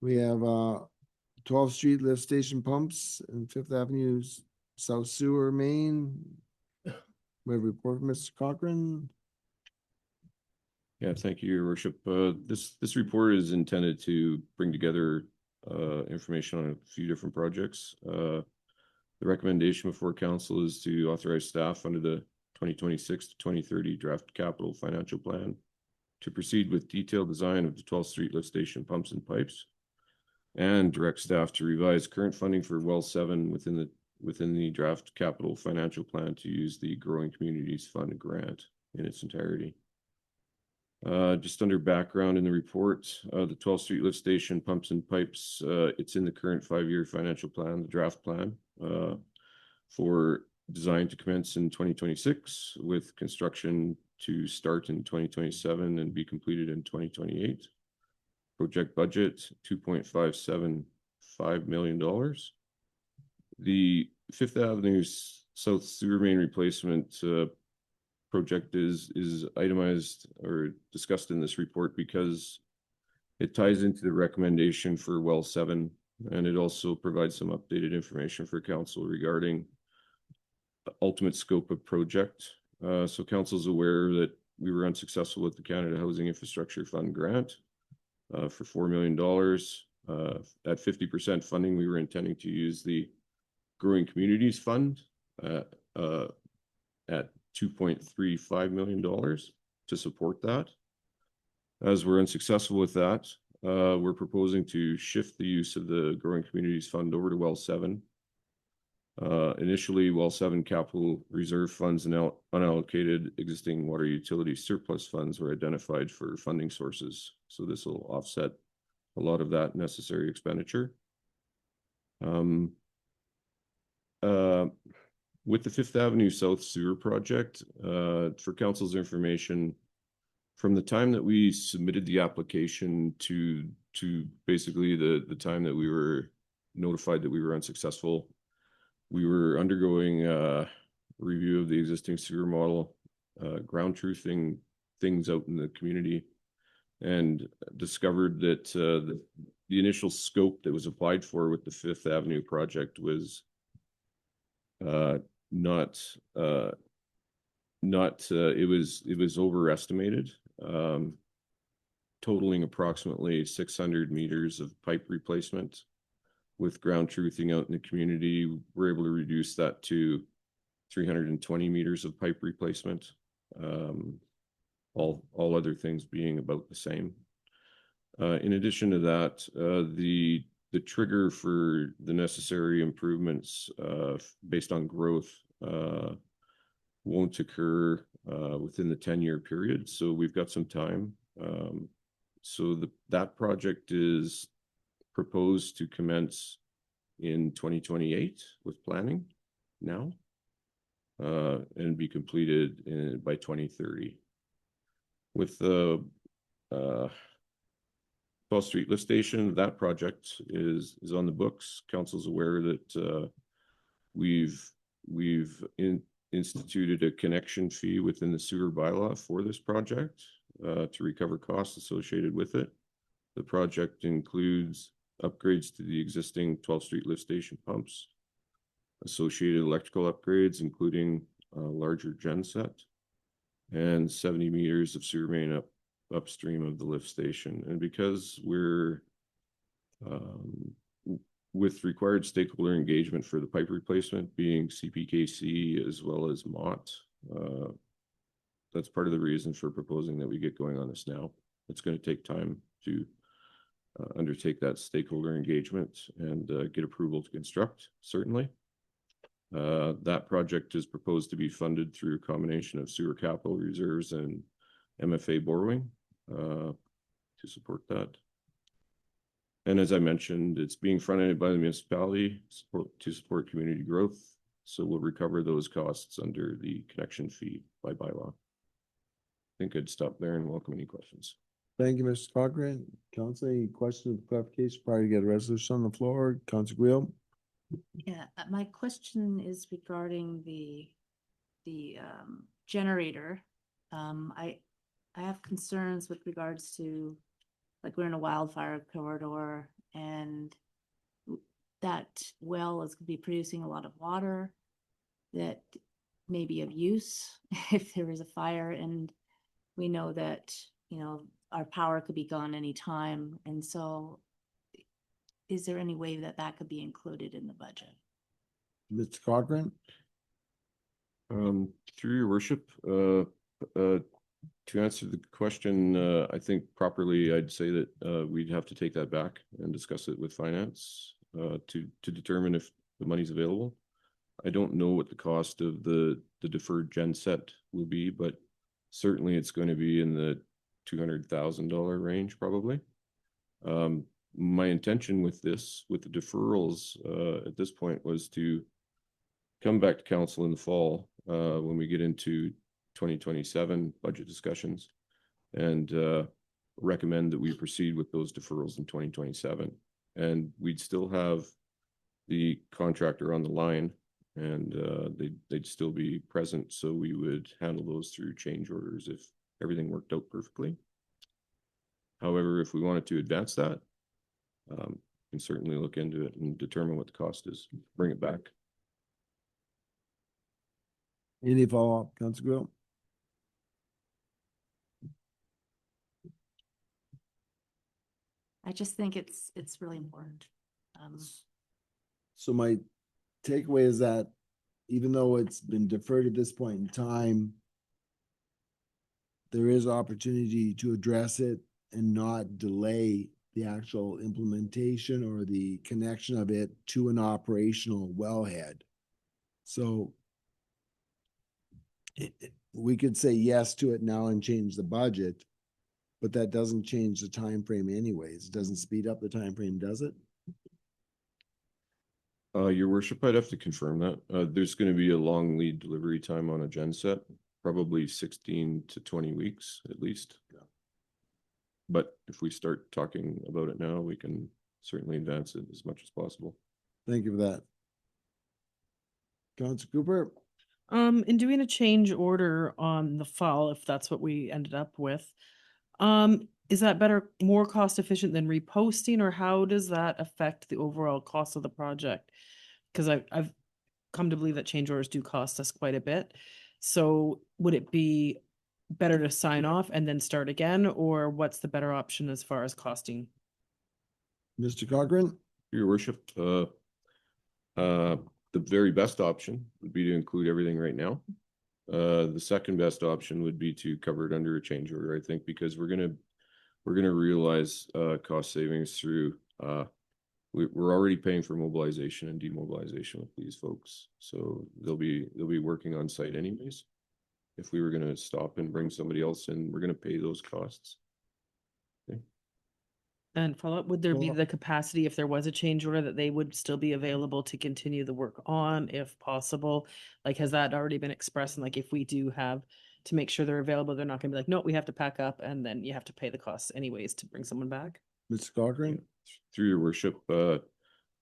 We have 12th Street lift station pumps and Fifth Avenue South Sewer Main. We have a report from Mr. Cochran. Yeah, thank you, Your Worship. This report is intended to bring together information on a few different projects. The recommendation before council is to authorize staff under the 2026 to 2030 draft capital financial plan to proceed with detailed design of the 12th Street lift station pumps and pipes, and direct staff to revise current funding for well 7 within the draft capital financial plan to use the Growing Communities Fund grant in its entirety. Just under background in the report, the 12th Street lift station pumps and pipes, it's in the current 5-year financial plan, the draft plan, for design to commence in 2026 with construction to start in 2027 and be completed in 2028. Project budget $2.575 million. The Fifth Avenue South Sewer Main replacement project is itemized or discussed in this report because it ties into the recommendation for well 7, and it also provides some updated information for council regarding the ultimate scope of project. So council is aware that we were unsuccessful with the Canada Housing Infrastructure Fund grant for $4 million. At 50% funding, we were intending to use the Growing Communities Fund at $2.35 million to support that. As we're unsuccessful with that, we're proposing to shift the use of the Growing Communities Fund over to well 7. Initially, well 7 capital reserve funds and unallocated existing water utility surplus funds were identified for funding sources. So this will offset a lot of that necessary expenditure. With the Fifth Avenue South Sewer Project, for council's information, from the time that we submitted the application to basically the time that we were notified that we were unsuccessful, we were undergoing a review of the existing sewer model, ground truthing things out in the community, and discovered that the initial scope that was applied for with the Fifth Avenue project was it was overestimated, totaling approximately 600 meters of pipe replacement. With ground truthing out in the community, we're able to reduce that to 320 meters of pipe replacement. All other things being about the same. In addition to that, the trigger for the necessary improvements based on growth won't occur within the 10-year period. So we've got some time. So that project is proposed to commence in 2028 with planning now and be completed by 2030. With the 12th Street lift station, that project is on the books. Council's aware that we've instituted a connection fee within the sewer bylaw for this project to recover costs associated with it. The project includes upgrades to the existing 12th Street lift station pumps, associated electrical upgrades, including a larger genset, and 70 meters of sewer main upstream of the lift station. And because we're with required stakeholder engagement for the pipe replacement being CPKC as well as MOT, that's part of the reason for proposing that we get going on this now. It's going to take time to undertake that stakeholder engagement and get approval to construct, certainly. That project is proposed to be funded through a combination of sewer capital reserves and MFA borrowing. to support that. And as I mentioned, it's being fronted by the municipality to support community growth. So we'll recover those costs under the connection fee by bylaw. I think I'd stop there and welcome any questions. Thank you, Mr. Cochran. Council, any questions or clarification prior to get a resolution on the floor? Council Guillaume? Yeah, my question is regarding the generator. I have concerns with regards to, like, we're in a wildfire corridor and that well is gonna be producing a lot of water that may be of use if there is a fire, and we know that, you know, our power could be gone anytime. And so is there any way that that could be included in the budget? Mr. Cochran? Through your worship, to answer the question, I think properly, I'd say that we'd have to take that back and discuss it with finance to determine if the money's available. I don't know what the cost of the deferred gen set will be, but certainly it's going to be in the $200,000 range probably. My intention with this, with the deferrals at this point, was to come back to council in the fall when we get into 2027 budget discussions and recommend that we proceed with those deferrals in 2027. And we'd still have the contractor on the line and they'd still be present. So we would handle those through change orders if everything worked out perfectly. However, if we wanted to advance that, we can certainly look into it and determine what the cost is, bring it back. Any follow-up, Council Guillaume? I just think it's really important. So my takeaway is that even though it's been deferred at this point in time, there is opportunity to address it and not delay the actual implementation or the connection of it to an operational wellhead. So we could say yes to it now and change the budget, but that doesn't change the time frame anyways. It doesn't speed up the time frame, does it? Your worship, I'd have to confirm that. There's going to be a long lead delivery time on a gen set, probably 16 to 20 weeks at least. Yeah. But if we start talking about it now, we can certainly advance it as much as possible. Thank you for that. Council Cooper? In doing a change order on the file, if that's what we ended up with, is that better, more cost efficient than reposting, or how does that affect the overall cost of the project? Because I've come to believe that change orders do cost us quite a bit. So would it be better to sign off and then start again, or what's the better option as far as costing? Mr. Cochran? Your worship, the very best option would be to include everything right now. The second best option would be to cover it under a change order, I think, because we're gonna realize cost savings through we're already paying for mobilization and demobilization with these folks, so they'll be working on site anyways. If we were going to stop and bring somebody else in, we're going to pay those costs. Okay. And follow up, would there be the capacity, if there was a change order, that they would still be available to continue the work on if possible? Like, has that already been expressed? And like, if we do have to make sure they're available, they're not gonna be like, no, we have to pack up, and then you have to pay the costs anyways to bring someone back? Mr. Cochran? Through your worship,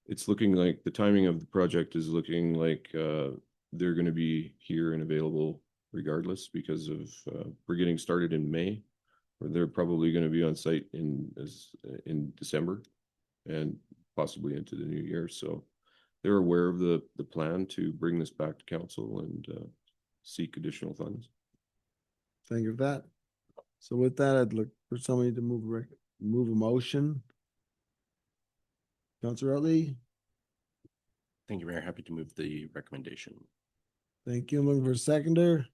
it's looking like the timing of the project is looking like they're going to be here and available regardless, because of we're getting started in May, or they're probably going to be on site in December and possibly into the new year. So they're aware of the plan to bring this back to council and seek additional funds. Thank you for that. So with that, I'd look for somebody to move a motion. Councilor Utley? Thank you, Mayor. Happy to move the recommendation. Thank you. I'm looking for a seconder.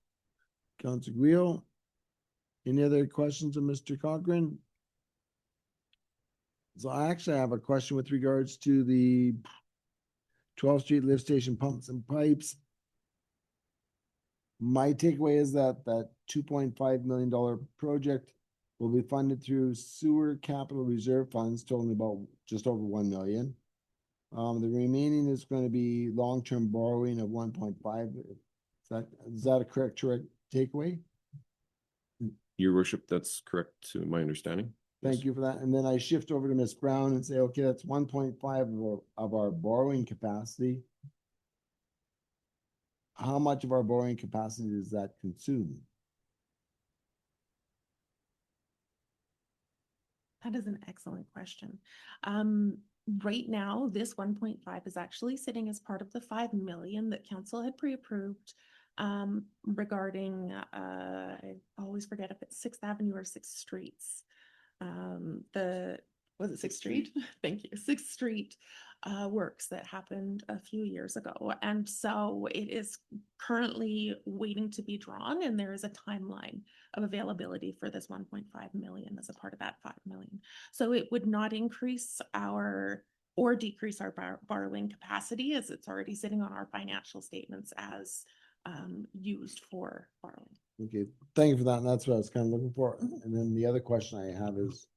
Councilor Guillaume? Any other questions of Mr. Cochran? So I actually have a question with regards to the 12th Street lift station pumps and pipes. My takeaway is that $2.5 million project will be funded through sewer capital reserve funds totaling about just over 1 million. The remaining is going to be long-term borrowing of 1.5. Is that a correct takeaway? Your worship, that's correct to my understanding. Thank Yes. you for that. And then I shift over to Ms. Brown and say, okay, that's 1.5 of our borrowing capacity. How much of our borrowing capacity does that consume? That is an excellent question. Right now, this 1.5 is actually sitting as part of the 5 million that council had pre-approved regarding, I always forget if it's 6th Avenue or 6th Streets. Was it 6th Street? Thank you. 6th Street works that happened a few years ago. And so it is currently waiting to be drawn, and there is a timeline of availability for this 1.5 million as a part of that 5 million. So it would not increase our or decrease our borrowing capacity, as it's already sitting on our financial statements as used for borrowing. Okay, thank you for that. And that's what I was kind of looking for. And then the other question I have is,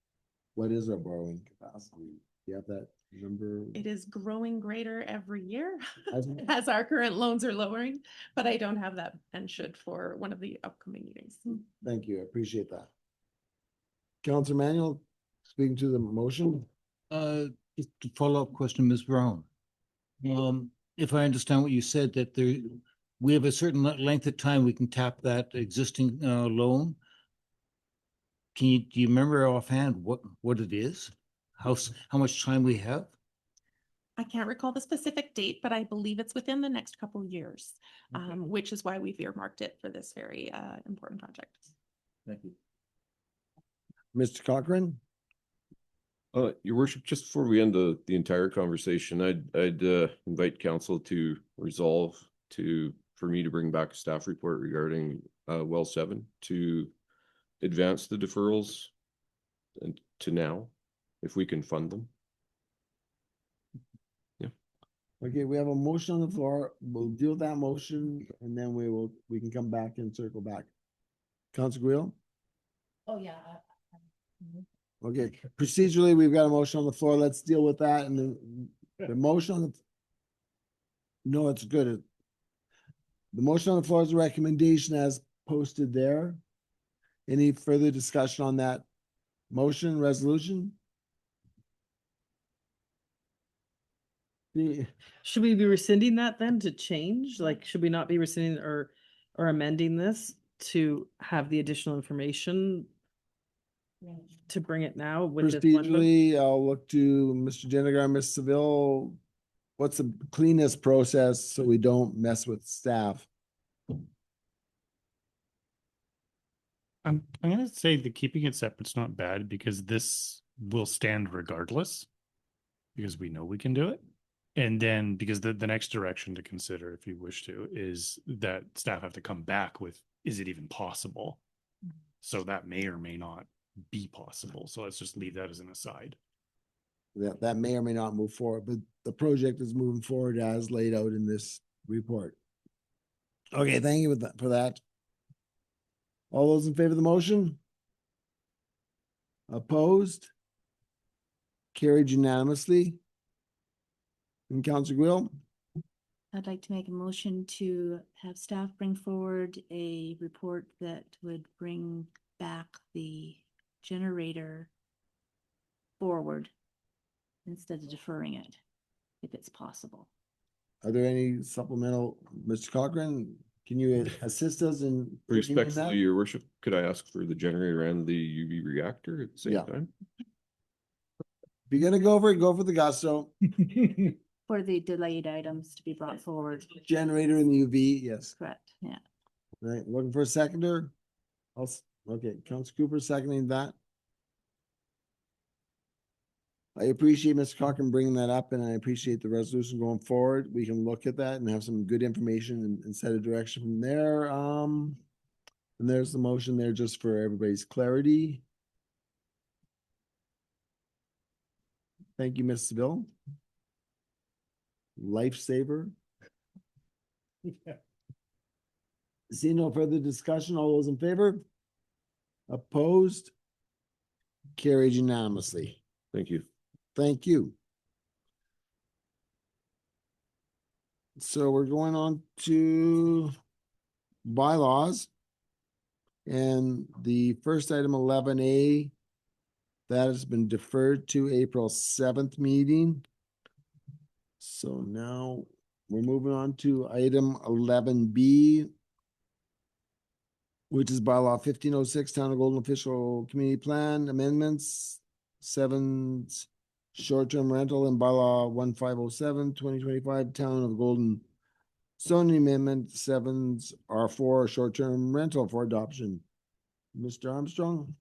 what is our borrowing capacity? Do you have that number? It is growing greater every year As- as our current loans are lowering, but I don't have that and should for one of the upcoming meetings. Thank you. I appreciate that. Councilor Manuel, speaking to the motion. Just a follow-up question, Ms. Brown. If I understand what you said, that we have a certain length of time we can tap that existing loan. Do you remember offhand what it is? How much time we have? I can't recall the specific date, but I believe it's within the next couple years, which is why we've earmarked it for this very important project. Thank you. Mr. Cochran? Your worship, just before we end the entire conversation, I'd invite council to resolve for me to bring back a staff report regarding well 7 to advance the deferrals and to now, if we can fund them. Yeah. Okay, we have a motion on the floor. We'll deal with that motion and then we can come back and circle back. Councilor Guil? Oh, yeah. Okay, procedurally, we've got a motion on the floor. Let's deal with that and the motion on the. No, it's good. The motion on the floor is a recommendation as posted there. Any further discussion on that motion, resolution? Should we be rescinding that then to change? Like, should we not be rescinding or amending this to have the additional information to bring it now with this one? Procedurally, I'll look to Mr. Jennigar, Ms. Seville. What's the cleanest process so we don't mess with staff? I'm gonna say that keeping it separate's not bad because this will stand regardless. Because we know we can do it. And then because the next direction to consider, if you wish to, is that staff have to come back with, is it even possible? So that may or may not be possible. So let's just leave that as an aside. That may or may not move forward, but the project is moving forward as laid out in this report. Okay, thank you for that. All those in favor of the motion? Opposed? Carried unanimously. And Councilor Guil? I'd like to make a motion to have staff bring forward a report that would bring back the generator forward instead of deferring it, if it's possible. Are there any supplemental, Mr. Cochran, can you assist us in? looking into Respectfully, that? your worship, could I ask for the generator and the UV reactor at the same Yeah. time? If you're gonna go for it, go for the gusto. For the delayed items to be brought forward. Generator and the UV, yes. Correct, yeah. Right, looking for a seconder? Okay, Councilor Cooper seconding that. I appreciate Mr. Cochran bringing that up and I appreciate the resolution going forward. We can look at that and have some good information and set a direction from there. And there's the motion there just for everybody's clarity. Thank you, Ms. Seville. Lifesaver. See no further discussion. All those in favor? Opposed? Carried unanimously. Thank you. Thank you. So we're going on to bylaws. And the first item 11A, that has been deferred to April 7th meeting. So now we're moving on to item 11B, which is bylaw 1506, Town of Golden Official Community Plan Amendments, 7 short-term rental, and bylaw 1507, 2025, Town of Golden zoning amendment, 7s are for short-term rental for adoption. Mr. Armstrong?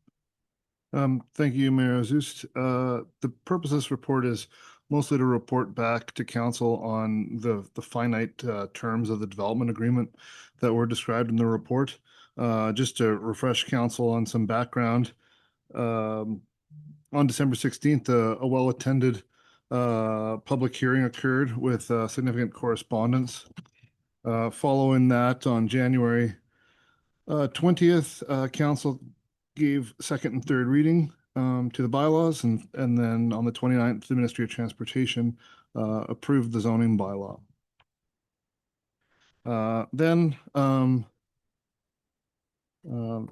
Thank you, Mayor Azust. The purpose of this report is mostly to report back to council on the finite terms of the development agreement that were described in the report. Just to refresh council on some background, on December 16th, a well-attended public hearing occurred with significant correspondence. Following that, on January 20th, council gave second and third reading to the bylaws, and then on the 29th, the Ministry of Transportation approved the zoning bylaw. Then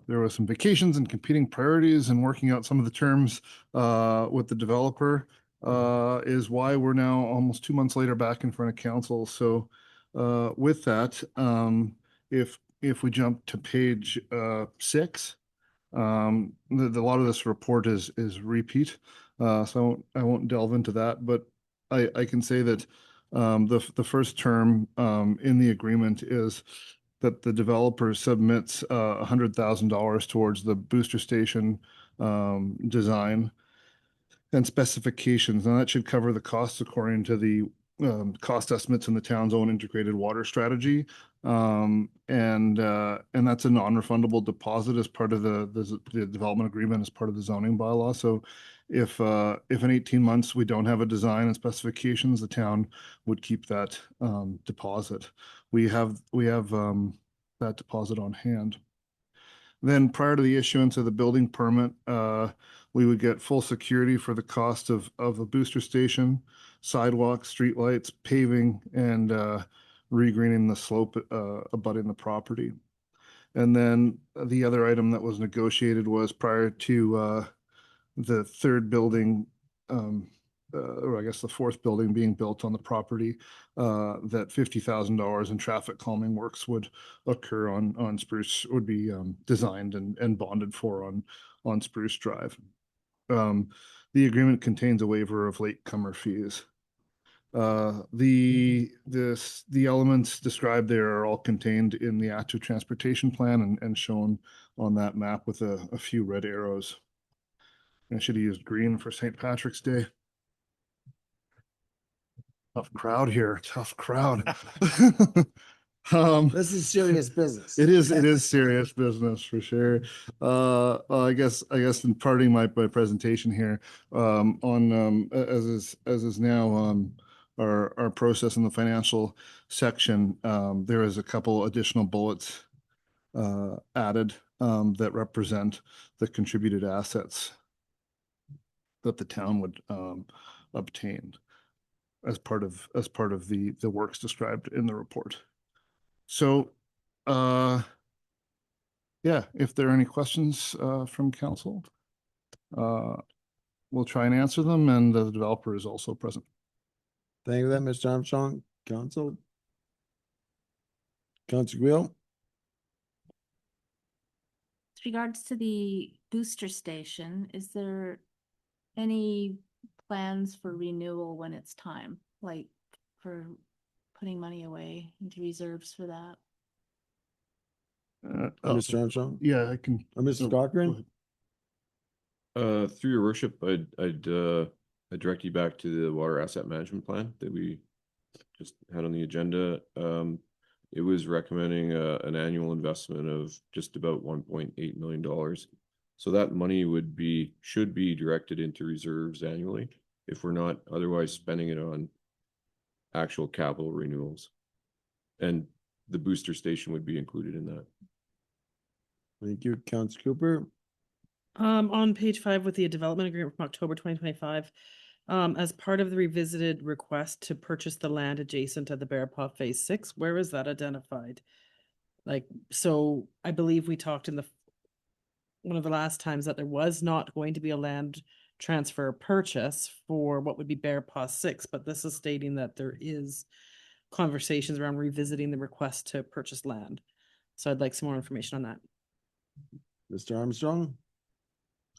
there were some vacations and competing priorities, and working out some of the terms with the developer is why we're now almost 2 months later back in front of council. So with that, if we jump to page 6, a lot of this report is repeat, so I won't delve into that, but I can say that the first term in the agreement is that the developer submits $100,000 towards the booster station design and specifications, and that should cover the costs according to the cost estimates in the town's own integrated water strategy. And that's a non-refundable deposit as part of the development agreement, as part of the zoning bylaw. So if in 18 months we don't have a design and specifications, the town would keep that deposit. We have that deposit on hand. Then prior to the issuance of the building permit, we would get full security for the cost of a booster station, sidewalks, streetlights, paving, and regreening the slope abutting the property. And then the other item that was negotiated was prior to the third building, or I guess the fourth building being built on the property, that $50,000 in traffic calming works would occur on Spruce, would be designed and bonded for on Spruce Drive. The agreement contains a waiver of latecomer fees. The elements described there are all contained in the active transportation plan and shown on that map with a few red arrows. I should have used green for St. Patrick's Day. Tough crowd here, tough crowd. This is serious business. It is serious business for sure. I guess in parting my presentation here, on as is now our process in the financial section, there is a couple additional bullets added that represent the contributed assets that the town would obtain as part of the works described in the report. So, yeah, if there are any questions from council, we'll try and answer them, and the developer is also present. Thank you for that, Mr. Armstrong. Council Guio? With regards to the booster station, is there any plans for renewal when it's time, like for putting money away into reserves for that? Mr. Armstrong? Yeah, I can. Or Mr. Cochran? Through your worship, I'd direct you back to the water asset management plan that we just had on the agenda. It was recommending an annual investment of just about $1.8 million. So that money should be directed into reserves annually if we're not otherwise spending it on actual capital renewals. And the booster station would be included in that. Thank you, Councilor Cooper. On page 5 with the development agreement from October 2025, as part of the revisited request to purchase the land adjacent to the Bear Paw Phase 6, where is that identified? Like, so I believe we talked in one of the last times that there was not going to be a land transfer purchase for what would be Bear Paw 6, but this is stating that there is conversations around revisiting the request to purchase land. So I'd like some more information on that. Mr. Armstrong?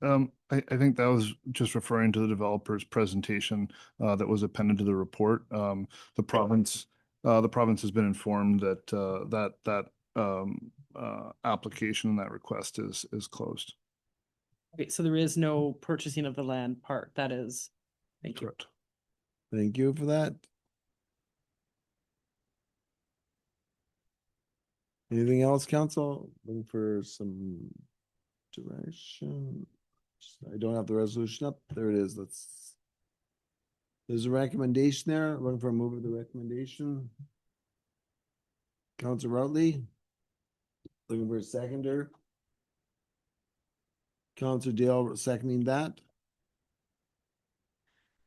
I think that was just referring to the developer's presentation that was appended to the report. The province has been informed that application and that request is closed. Okay, so there is no purchasing of the land part. That is, thank you. Correct. Thank you for that. Anything else, council? Looking for some direction. I don't have the resolution up. There it is. There's a recommendation there. Looking for a move of the recommendation. Councilor Routley. Looking for a seconder. Councilor Dale seconding that.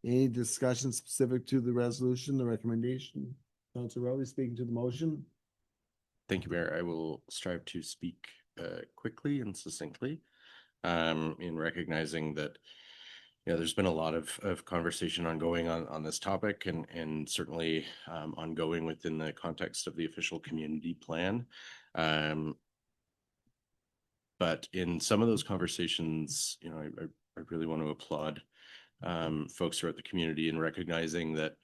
Any discussion specific to the resolution, the recommendation? Councilor Routley speaking to the motion. Thank you, Mayor. I will strive to speak quickly and succinctly in recognizing that there's been a lot of conversation ongoing on this topic and certainly ongoing within the context of the official community plan. But in some of those conversations, I really want to applaud folks throughout the community in recognizing that,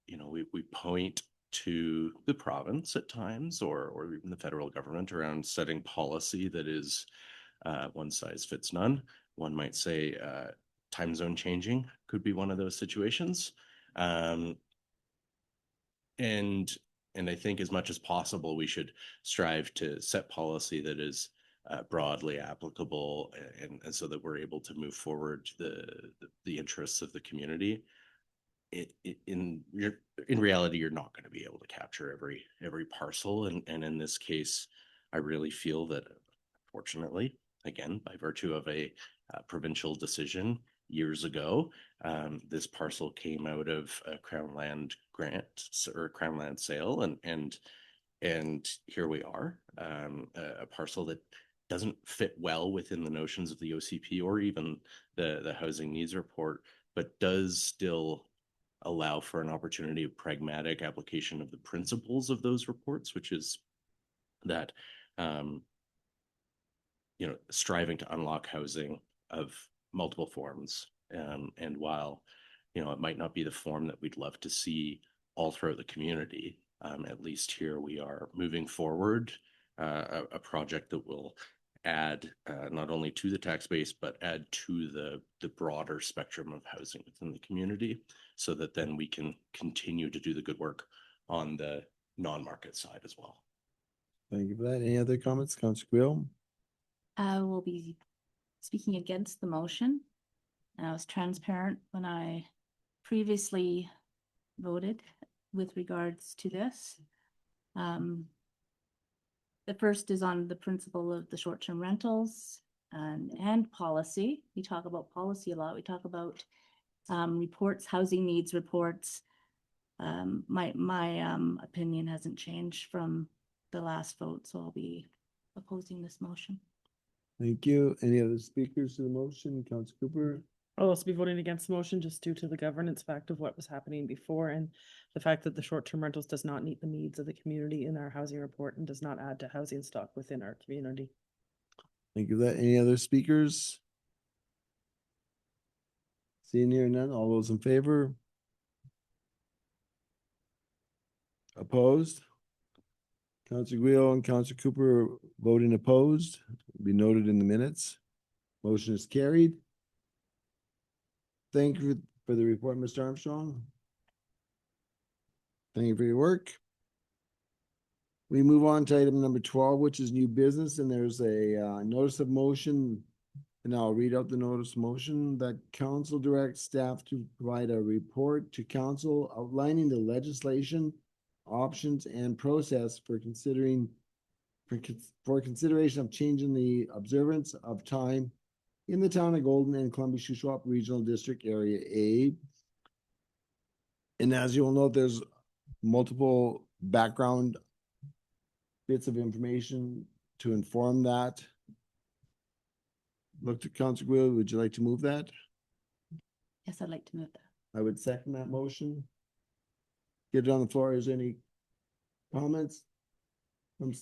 we point to the province at times or even the federal government around setting policy that is one size fits none. One might say time zone changing could be one of those situations. And I think as much as possible, we should strive to set policy that is broadly applicable and so that we're able to move forward the interests of the community. In reality, you're not going to be able to capture every parcel, and in this case, I really feel that, fortunately, again, by virtue of a provincial decision years ago, this parcel came out of a Crown Land grant or Crown Land sale, and here we are, a parcel that doesn't fit well within the notions of the OCP or even the housing needs report, but does still allow for an opportunity of pragmatic application of the principles of those reports, which is that striving to unlock housing of multiple forms. And while it might not be the form that we'd love to see all throughout the community, at least here we are moving forward a project that will add not only to the tax base, but add to the broader spectrum of housing within the community, so that then we can continue to do the good work on the non-market side as well. Thank you for that. Any other comments, Councilor Quill? I will be speaking against the motion. I was transparent when I previously voted with regards to this. The first is on the principle of the short-term rentals and policy. We talk about policy a lot. We talk about reports, housing needs reports. My opinion hasn't changed from the last vote, so I'll be opposing this motion. Thank you. Any other speakers to the motion? Councilor Cooper? I'll also be voting against the motion just due to the governance fact of what was happening before and the fact that the short-term rentals does not meet the needs of the community in our housing report and does not add to housing stock within our community. Thank you for that. Any other speakers? Seeing here none, all those in favor? Opposed? Councilor Guio and Councilor Cooper voting opposed. Will be noted in the minutes. Motion is carried. Thank you for the report, Mr. Armstrong. Thank you for your work. We move on to item number 12, which is new business, and there's a notice of motion, and I'll read out the notice of motion that council directs staff to provide a report to council outlining the legislation, options, and process for consideration of changing the observance of time in the town of Golden and Columbia Shuswap Regional District Area A. And as you will note, there's multiple background bits of information to inform that. Look to Councilor Guo, would you like to move that? Yes, I'd like to move that. I would second that motion. Get it on the floor. Is there any comments from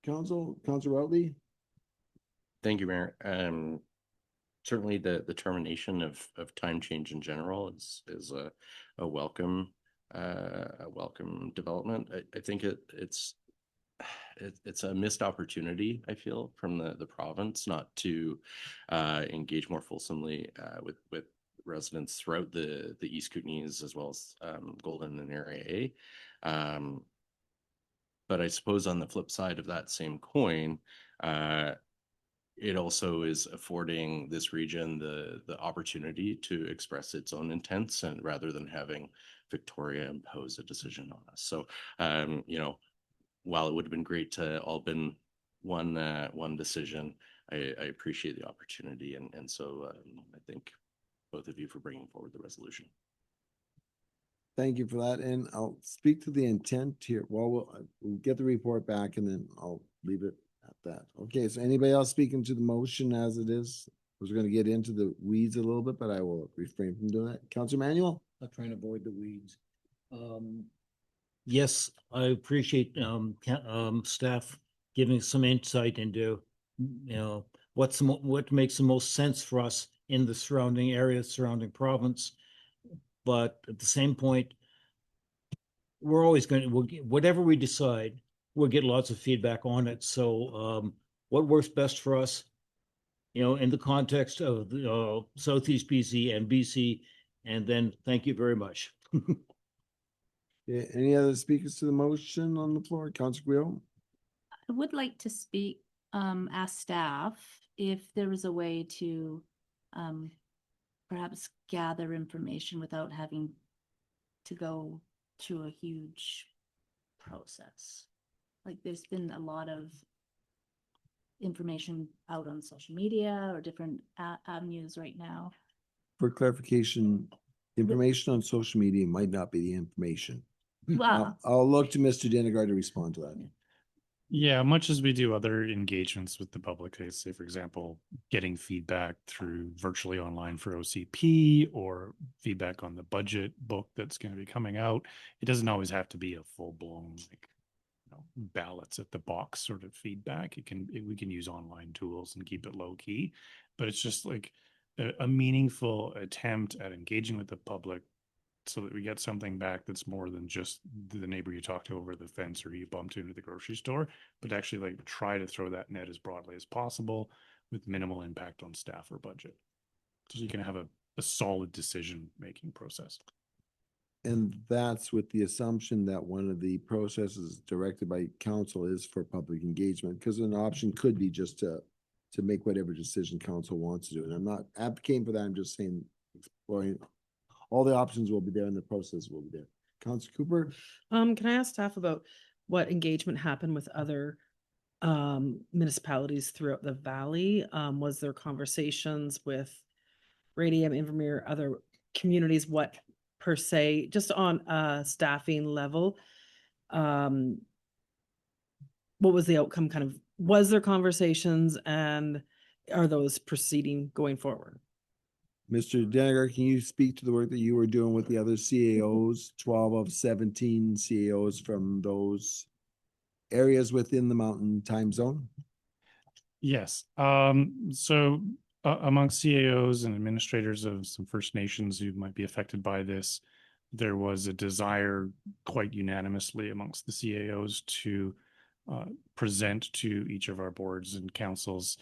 Councilor Routley? Thank you, Mayor. Certainly the termination of time change in general is a welcome development. I think it's a missed opportunity, I feel, from the province not to engage more fulsomely with residents throughout the East Kootenays as well as Golden and Area A. But I suppose on the flip side of that same coin, it also is affording this region the opportunity to express its own intents, and rather than having Victoria impose a decision on us. So, while it would have been great to all been one decision, I appreciate the opportunity, and so I thank both of you for bringing forward the resolution. Thank you for that, and I'll speak to the intent here. Well, we'll get the report back and then I'll leave it at that. Okay, so anybody else speaking to the motion as it is? I was going to get into the weeds a little bit, but I will refrain from doing that. Councilor Manuel? I'll try and avoid the weeds. Yes, I appreciate staff giving some insight into what makes the most sense for us in the surrounding area, surrounding province. But at the same point, we're always whatever we decide, we'll get lots of feedback on it. So what works best for us, in the context of Southeast BC and BC, and then thank you very much. Yeah, any other speakers to the motion on the floor? Councilor Guillaume? I would like to ask staff if there is a way to perhaps gather information without having to go through a huge process. Like there's been a lot of information out on social media or different avenues right now. For clarification, information on social media might not be the information. Well, I'll look to Mr. Denegard to respond to that. Yeah, much as we do other engagements with the public, say, for example, getting feedback through virtually online for OCP or feedback on the budget book that's going to be coming out, it doesn't always have to be a full-blown ballots at the box sort of feedback. We can use online tools and keep it low key, but it's just like a meaningful attempt at engaging with the public so that we get something back that's more than just the neighbor you talked to over the fence or you bumped into the grocery store, but actually like try to throw that net as broadly as possible with minimal impact on staff or budget. So you can have a solid decision-making process. And that's with the assumption that one of the processes directed by council is for public engagement, because an option could be just to make whatever decision council wants to do. And I'm not advocating for that. I'm just saying exploring all the options will be there and the process will be there. Councilor Cooper? Can I ask staff about what engagement happened with other municipalities throughout the valley? Was there conversations with Radium, Invermere, other communities? What per se, just on a staffing level, what was the outcome? Kind of, was there conversations, and are those proceeding going forward? Mr. Denegard, can you speak to the work that you were doing with the other CAOs, 12 of 17 CAOs from those areas within the mountain time zone? Yes. So amongst CAOs and administrators of some First Nations who might be affected by this, there was a desire quite unanimously amongst the CAOs to present to each of our boards and councils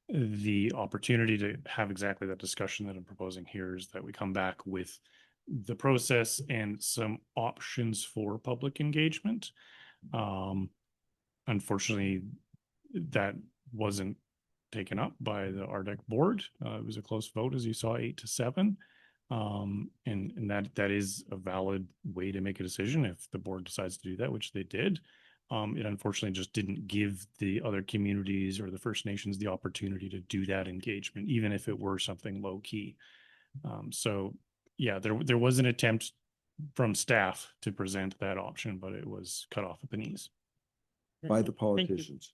the opportunity to have exactly that discussion that I'm proposing here, is that we come back with the process and some options for public engagement. Unfortunately, that wasn't taken up by the RDEC board. It was a close vote, as you saw, 8-7. And that is a valid way to make a decision if the board decides to do that, which they did. It unfortunately just didn't give the other communities or the First Nations the opportunity to do that engagement, even if it were something low key. So yeah, there was an attempt from staff to present that option, but it was cut off at the knees. by the Thank you. politicians.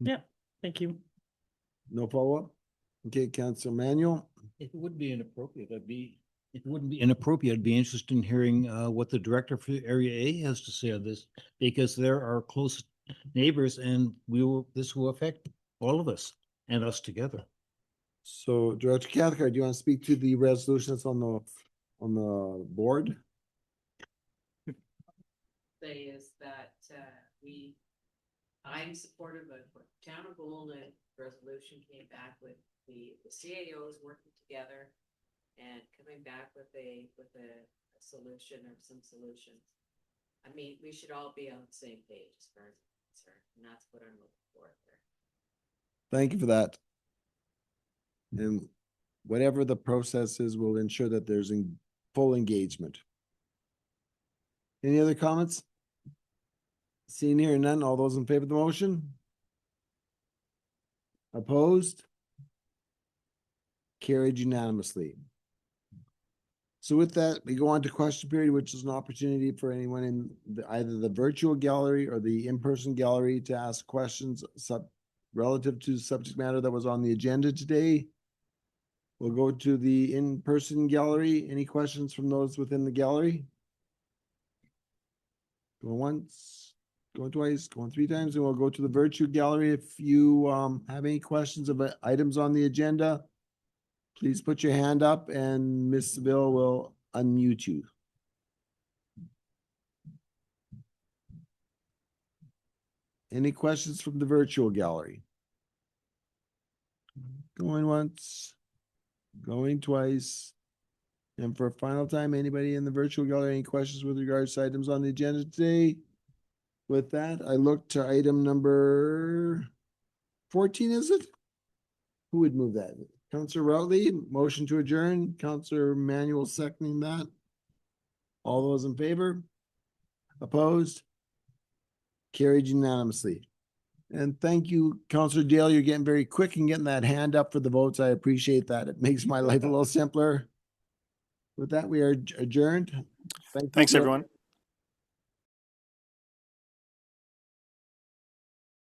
Yeah, thank you. No follow-up? Okay, Councillor Manuel? It would be inappropriate. It wouldn't be inappropriate. I'd be interested in hearing what the director for Area A has to say on this, because there are close neighbors and this will affect all of us and us together. So Director Cathcart, do you want to speak to the resolution that's on the board? Say is that I'm supportive of what Town of Golden resolution came back with the CAOs working together and coming back with a solution or some solutions. I mean, we should all be on the same page as far as I'm concerned, and that's what I'm looking for there. Thank you for that. And whatever the process is, we'll ensure that there's full engagement. Any other comments? Seeing here none, all those in favor of the motion? Opposed? Carried unanimously. So with that, we go on to question period, which is an opportunity for anyone in either the virtual gallery or the in-person gallery to ask questions relative to the subject matter that was on the agenda today. We'll go to the in-person gallery. Any questions from those within the gallery? Going once, going twice, going three times, and we'll go to the virtual gallery. If you have any questions of items on the agenda, please put your hand up and Ms. Seville will unmute you. Any questions from the virtual gallery? Going once, going twice. And for a final time, anybody in the virtual gallery, any questions with regards to items on the agenda today? With that, I look to item number 14, is it? Who would move that? Councillor Routley, motion to adjourn. Councillor Manuel seconding that. All those in favor? Opposed? Carried unanimously. And thank you, Councillor Dale. You're getting very quick and getting that hand up for the votes. I appreciate that. It makes my life a little simpler. With that, we are adjourned. Thanks, everyone.